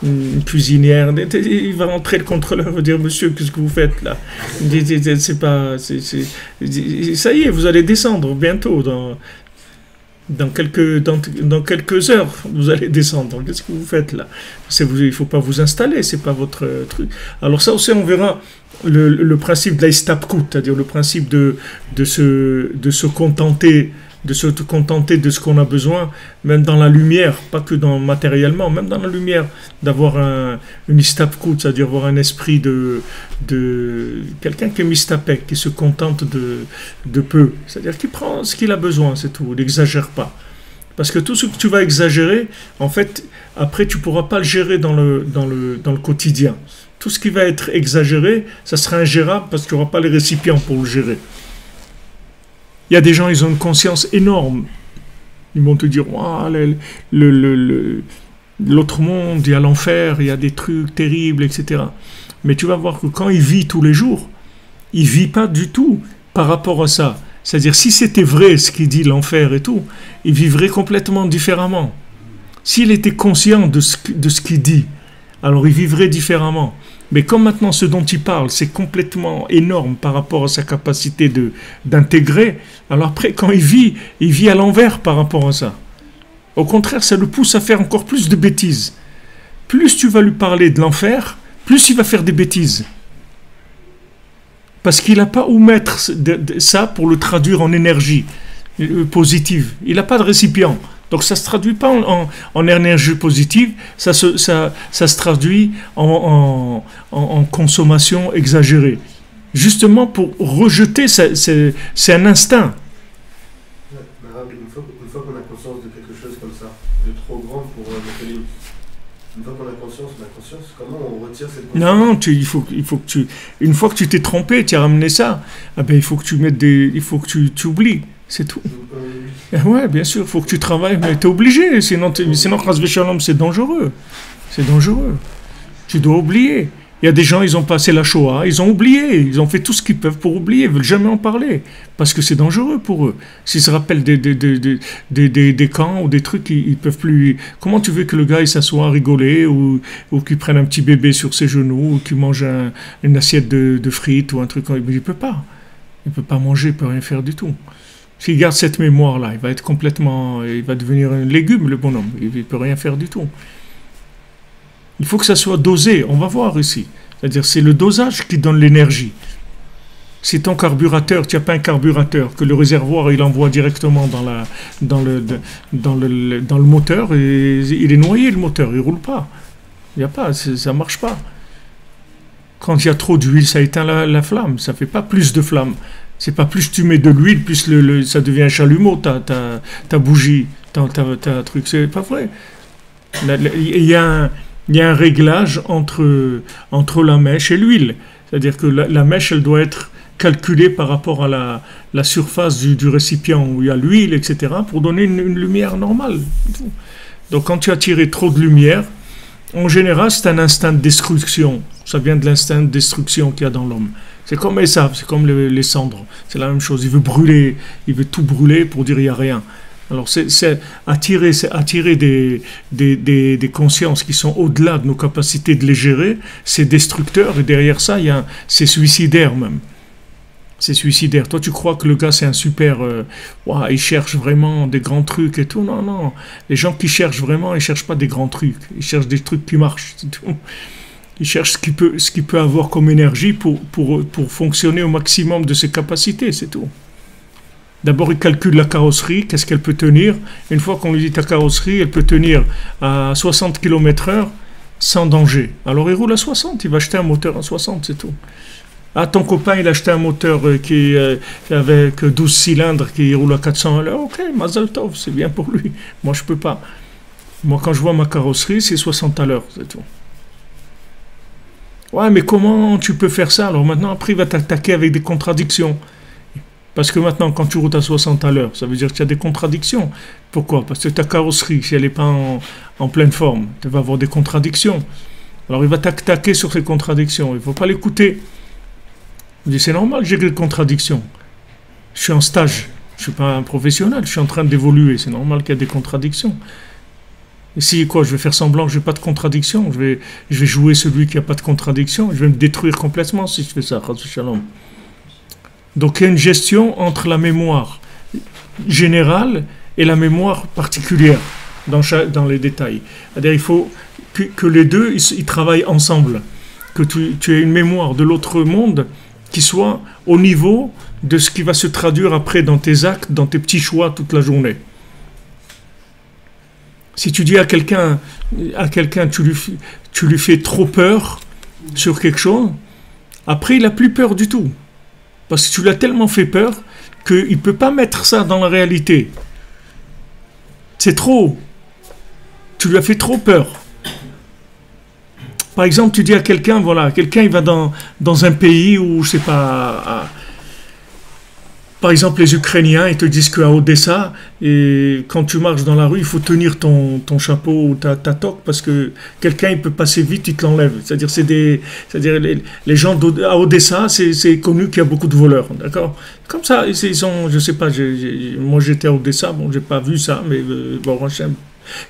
une cuisinière. Il va rentrer le contrôleur, va dire monsieur, qu'est-ce que vous faites là ? Ça y est, vous allez descendre bientôt dans quelques heures, vous allez descendre. Qu'est-ce que vous faites là ? Il ne faut pas vous installer, c'est pas votre truc. Alors ça aussi, on verra le principe de la istabkout, c'est-à-dire le principe de se contenter de ce qu'on a besoin, même dans la lumière, pas que matériellement, même dans la lumière, d'avoir une istabkout, c'est-à-dire avoir un esprit de quelqu'un qui est mistapek, qui se contente de peu, c'est-à-dire qui prend ce qu'il a besoin, c'est tout, il n'exagère pas. Parce que tout ce que tu vas exagérer, en fait, après tu ne pourras pas le gérer dans le quotidien. Tout ce qui va être exagéré, ça sera ingérable parce que tu n'auras pas les récipients pour le gérer. Il y a des gens, ils ont une conscience énorme. Ils vont te dire, wow, l'autre monde, il y a l'enfer, il y a des trucs terribles, etc. Mais tu vas voir que quand il vit tous les jours, il ne vit pas du tout par rapport à ça. C'est-à-dire, si c'était vrai ce qu'il dit, l'enfer et tout, il vivrait complètement différemment. S'il était conscient de ce qu'il dit, alors il vivrait différemment. Mais comme maintenant ce dont il parle, c'est complètement énorme par rapport à sa capacité d'intégrer, alors après, quand il vit à l'envers par rapport à ça. Au contraire, ça le pousse à faire encore plus de bêtises. Plus tu vas lui parler de l'enfer, plus il va faire des bêtises. Parce qu'il n'a pas où mettre ça pour le traduire en énergie positive. Il n'a pas de récipient. Donc ça ne se traduit pas en énergie positive, ça se traduit en consommation exagérée. Justement pour rejeter, c'est un instinct. Une fois qu'on a conscience de quelque chose comme ça, de trop grand pour le féline, une fois qu'on a conscience, comment on retire cette conscience? Non, il faut que tu, une fois que tu t'es trompé, tu as ramené ça, ah ben, il faut que tu mettes il faut que tu oublies, c'est tout. Ouais, bien sûr, il faut que tu travailles, mais tu es obligé, sinon Chas v'Shalom, c'est dangereux. C'est dangereux. Tu dois oublier. Il y a des gens, ils ont passé la Shoah, ils ont oublié, ils ont fait tout ce qu'ils peuvent pour oublier, ils ne veulent jamais en parler, parce que c'est dangereux pour eux. S'ils se rappellent des camps ou des trucs, ils peuvent plus... Comment tu veux que le gars il s'assoie à rigoler, ou qu'il prenne un petit bébé sur ses genoux, ou qu'il mange une assiette de frites, ou un truc... Il ne peut pas. Il ne peut pas manger, il ne peut rien faire du tout. S'il garde cette mémoire-là, il va être complètement... Il va devenir un légume, le bonhomme. Il ne peut rien faire du tout. Il faut que ça soit dosé, on va voir ici. C'est-à-dire, c'est le dosage qui donne l'énergie. Si ton carburateur, tu n'as pas un carburateur, que le réservoir, il envoie directement dans le moteur, et il est noyé, le moteur, il ne roule pas. Il n'y a pas, ça ne marche pas. Quand il y a trop d'huile, ça éteint la flamme, ça ne fait pas plus de flamme. C'est pas plus tu mets de l'huile, plus ça devient un chalumeau, ta bougie, ta truc, c'est pas vrai. Il y a un réglage entre la mèche et l'huile. C'est-à-dire que la mèche, elle doit être calculée par rapport à la surface du récipient où il y a l'huile, etc., pour donner une lumière normale. Donc quand tu as tiré trop de lumière, en général, c'est un instinct de destruction. Ça vient de l'instinct de destruction qu'il y a dans l'homme. C'est comme Esav, c'est comme les cendres. C'est la même chose. Il veut brûler, il veut tout brûler pour dire il n'y a rien. Alors c'est attirer des consciences qui sont au-delà de nos capacités de les gérer, c'est destructeur, et derrière ça, c'est suicidaire même. C'est suicidaire. Toi, tu crois que le gars, c'est un super... il cherche vraiment des grands trucs et tout. Non, non. Les gens qui cherchent vraiment, ils ne cherchent pas des grands trucs. Ils cherchent des trucs qui marchent, c'est tout. Ils cherchent ce qu'il peut avoir comme énergie pour fonctionner au maximum de ses capacités, c'est tout. D'abord, il calcule la carrosserie, qu'est-ce qu'elle peut tenir. Une fois qu'on lui dit ta carrosserie, elle peut tenir à 60 km/h sans danger. Alors il roule à 60, il va acheter un moteur à 60, c'est tout. Ah, ton copain, il a acheté un moteur avec 12 cylindres qui roule à 400 à l'heure. Ok, Mazal Tov, c'est bien pour lui. Moi, je peux pas. Moi, quand je vois ma carrosserie, c'est 60 à l'heure, c'est tout. Ouais, mais comment tu peux faire ça? Alors maintenant, après, il va t'attaquer avec des contradictions. Parce que maintenant, quand tu roules à 60 à l'heure, ça veut dire qu'il y a des contradictions. Pourquoi? Parce que ta carrosserie, si elle n'est pas en pleine forme, tu vas avoir des contradictions. Alors il va t'attaquer sur ces contradictions. Il ne faut pas l'écouter. Il dit, c'est normal que j'ai des contradictions. Je suis en stage. Je ne suis pas un professionnel. Je suis en train d'évoluer. C'est normal qu'il y ait des contradictions. Et si quoi, je vais faire semblant que je n'ai pas de contradiction, je vais jouer celui qui n'a pas de contradiction, je vais me détruire complètement si je fais ça. Donc il y a une gestion entre la mémoire générale et la mémoire particulière dans les détails. C'est-à-dire il faut que les deux ils travaillent ensemble, que tu aies une mémoire de l'autre monde qui soit au niveau de ce qui va se traduire après dans tes actes, dans tes petits choix toute la journée. Si tu dis à quelqu'un tu lui fais trop peur sur quelque chose, après il n'a plus peur du tout. Parce que tu l'as tellement fait peur qu'il ne peut pas mettre ça dans la réalité. C'est trop. Tu lui as fait trop peur. Par exemple, tu dis à quelqu'un, voilà, quelqu'un il va dans un pays où, je sais pas... Par exemple, les Ukrainiens, ils te disent qu'à Odessa, et quand tu marches dans la rue, il faut tenir ton chapeau ou ta toque parce que quelqu'un, il peut passer vite, il te l'enlève. C'est-à-dire, les gens à Odessa, c'est connu qu'il y a beaucoup de voleurs, d'accord? Comme ça, ils sont, je sais pas, moi j'étais à Odessa, bon, j'ai pas vu ça, mais bon,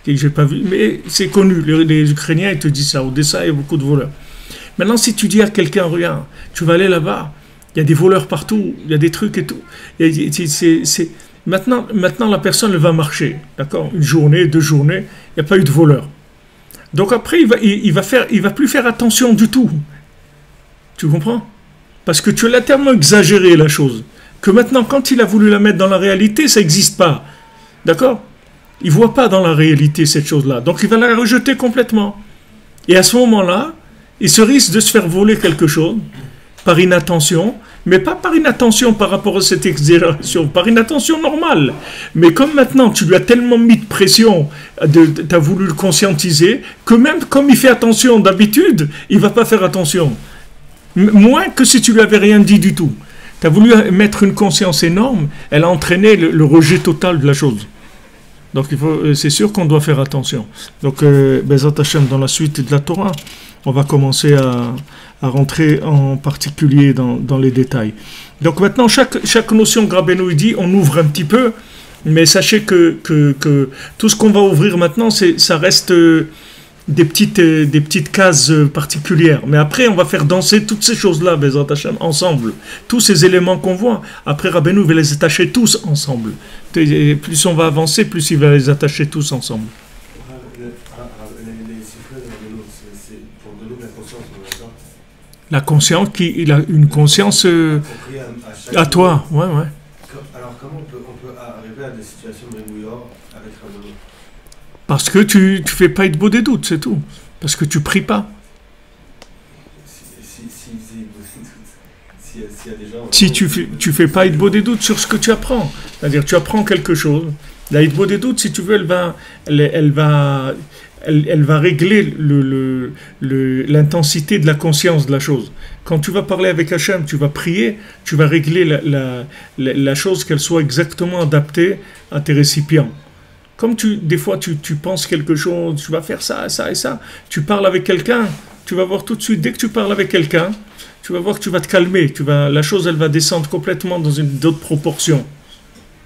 j'ai pas vu, mais c'est connu. Les Ukrainiens, ils te disent ça, à Odessa, il y a beaucoup de voleurs. Maintenant, si tu dis à quelqu'un, regarde, tu vas aller là-bas, il y a des voleurs partout, il y a des trucs et tout. Maintenant, la personne elle va marcher, d'accord? Une journée, 2 journées, il n'y a pas eu de voleurs. Donc après, il va plus faire attention du tout. Tu comprends? Parce que tu l'as tellement exagéré la chose, que maintenant quand il a voulu la mettre dans la réalité, ça n'existe pas. D'accord? Il ne voit pas dans la réalité cette chose-là. Donc il va la rejeter complètement. Et à ce moment-là, il se risque de se faire voler quelque chose par inattention, mais pas par inattention par rapport à cette exagération, par inattention normale. Mais comme maintenant tu lui as tellement mis de pression, tu as voulu le conscientiser, que même comme il fait attention d'habitude, il ne va pas faire attention. Moins que si tu lui avais rien dit du tout. Tu as voulu mettre une conscience énorme, elle a entraîné le rejet total de la chose. Donc c'est sûr qu'on doit faire attention. Donc Bezat Hashem, dans la suite de la Torah, on va commencer à rentrer en particulier dans les détails. Donc maintenant, chaque notion que Rabbeinu dit, on ouvre un petit peu, mais sachez que tout ce qu'on va ouvrir maintenant, ça reste des petites cases particulières. Mais après, on va faire danser toutes ces choses-là, Bezat Hashem, ensemble. Tous ces éléments qu'on voit. Après, Rabbeinu va les attacher tous ensemble. Et plus on va avancer, plus il va les attacher tous ensemble. La conscience, il a une conscience à toi, ouais. Alors comment on peut arriver à des situations de Ribouillor avec Rabbeinu? Parce que tu fais pas de beau des doutes, c'est tout. Parce que tu pries pas. Si tu fais pas de beau des doutes sur ce que tu apprends, c'est-à-dire tu apprends quelque chose, la hitbo des doutes, si tu veux, elle va régler l'intensité de la conscience de la chose. Quand tu vas parler avec Hachem, tu vas prier, tu vas régler la chose, qu'elle soit exactement adaptée à tes récipients. Comme des fois tu penses quelque chose, tu vas faire ça, ça et ça, tu parles avec quelqu'un, tu vas voir tout de suite, dès que tu parles avec quelqu'un, tu vas voir que tu vas te calmer, la chose elle va descendre complètement dans d'autres proportions.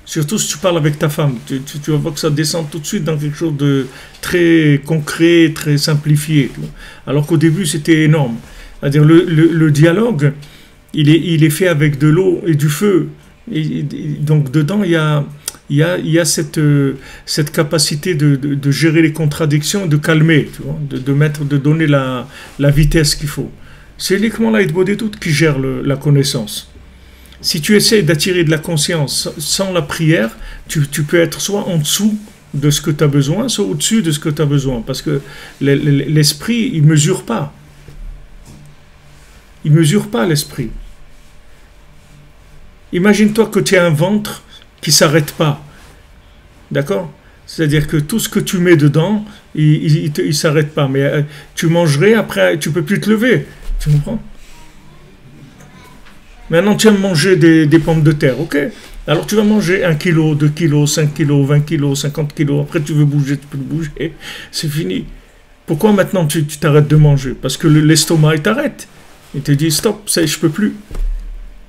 Surtout si tu parles avec ta femme, tu vas voir que ça descend tout de suite dans quelque chose de très concret, très simplifié. Alors qu'au début, c'était énorme. C'est-à-dire le dialogue, il est fait avec de l'eau et du feu. Et donc dedans, il y a cette capacité de gérer les contradictions, de calmer, tu vois, de donner la vitesse qu'il faut. C'est uniquement la hitbo des doutes qui gère la connaissance. Si tu essaies d'attirer de la conscience sans la prière, tu peux être soit en dessous de ce que tu as besoin, soit au-dessus de ce que tu as besoin. Parce que l'esprit, il ne mesure pas. Il ne mesure pas l'esprit. Imagine-toi que tu as un ventre qui ne s'arrête pas. D'accord? C'est-à-dire que tout ce que tu mets dedans, il ne s'arrête pas. Mais tu mangerais, après, tu ne peux plus te lever. Tu comprends? Maintenant, tu aimes manger des pommes de terre, ok? Alors, tu vas manger 1 kilo, 2 kilos, 5 kilos, 20 kilos, 50 kilos. Après, tu veux bouger, tu peux bouger. C'est fini. Pourquoi maintenant tu t'arrêtes de manger? Parce que l'estomac, il t'arrête. Il te dit, stop, ça, je peux plus.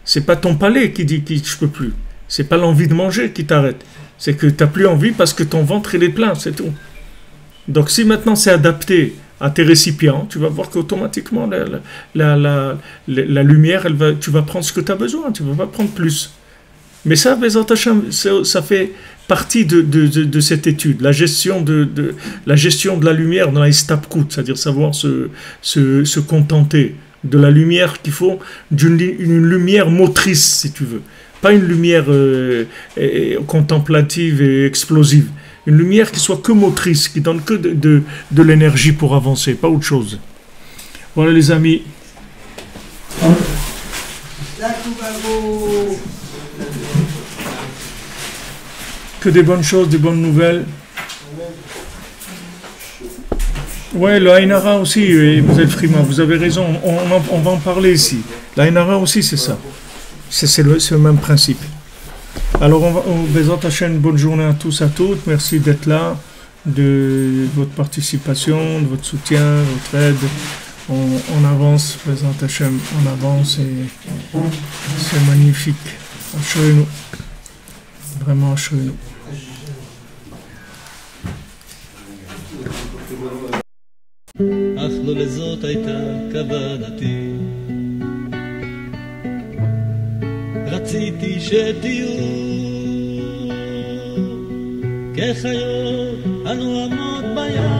C'est pas ton palais qui dit que je peux plus. C'est pas l'envie de manger qui t'arrête. C'est que tu n'as plus envie parce que ton ventre, il est plein, c'est tout. Donc, si maintenant c'est adapté à tes récipients, tu vas voir qu'automatiquement la lumière, tu vas prendre ce que tu as besoin, tu ne vas pas prendre plus. Mais ça, Bezat Hashem, ça fait partie de cette étude, la gestion de la lumière dans la Istapkut, c'est-à-dire savoir se contenter de la lumière qu'il faut, une lumière motrice, si tu veux. Pas une lumière contemplative et explosive. Une lumière qui soit que motrice, qui donne que de l'énergie pour avancer, pas autre chose. Voilà les amis. Que des bonnes choses, des bonnes nouvelles. Ouais, le Ainara aussi, vous êtes Frima, vous avez raison, on va en parler ici. L'Ainara aussi, c'est ça. C'est le même principe. Alors, Bezat Hashem, bonne journée à tous, à toutes. Merci d'être là, de votre participation, de votre soutien, de votre aide. On avance, Bezat Hashem, on avance et c'est magnifique. Assurez-nous. Vraiment, assurez-nous. אך לא לזאת הייתה כוונתי. רציתי שתהיו כחיות הנועמות בים,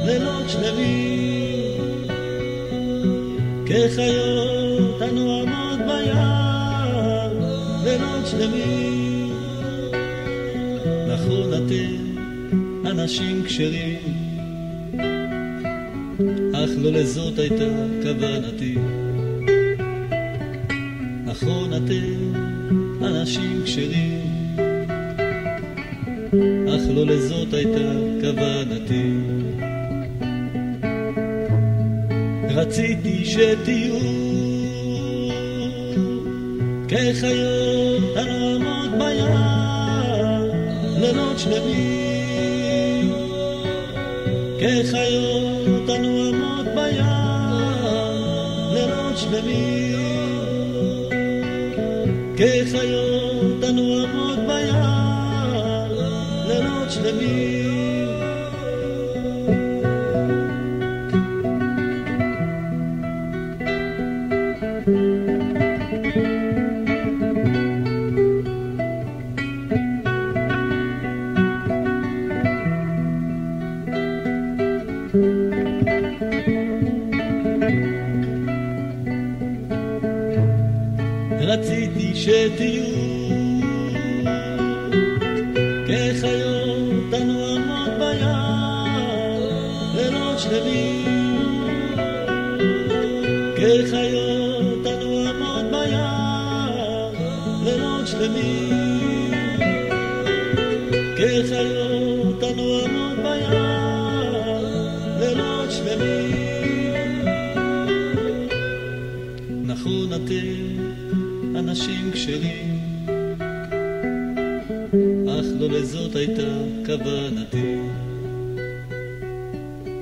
לילות שלמים, כחיות ביער לילות שלמים. נכון אתם אנשים כשרים, אך לא לזאת הייתה כוונתי. נכון אתם אנשים כשרים, אך לא לזאת הייתה כוונתי. רציתי שתהיו כחיות הנועמות ביער לילות שלמים. כחיות הנועמות ביער לילות שלמים. כחיות הנועמות ביער לילות שלמים. רציתי שתהיו כחיות הנועמות ביער לילות שלמים. כחיות הנועמות ביער לילות שלמים. כחיות הנועמות ביער לילות שלמים. נכון אתם אנשים כשרים, אך לא לזאת הייתה כוונתי.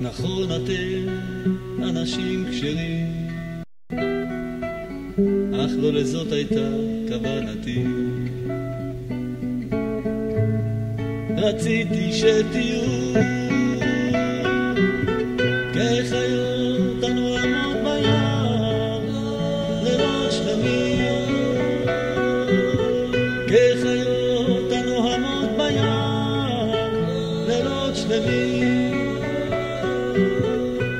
נכון אתם אנשים כשרים, אך לא לזאת הייתה כוונתי. רציתי שתהיו כחיות הנועמות ביער לילות שלמים. כחיות הנועמות ביער לילות שלמים.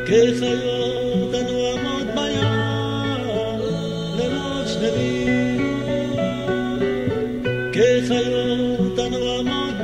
כחיות הנועמות ביער לילות שלמים. כחיות הנועמות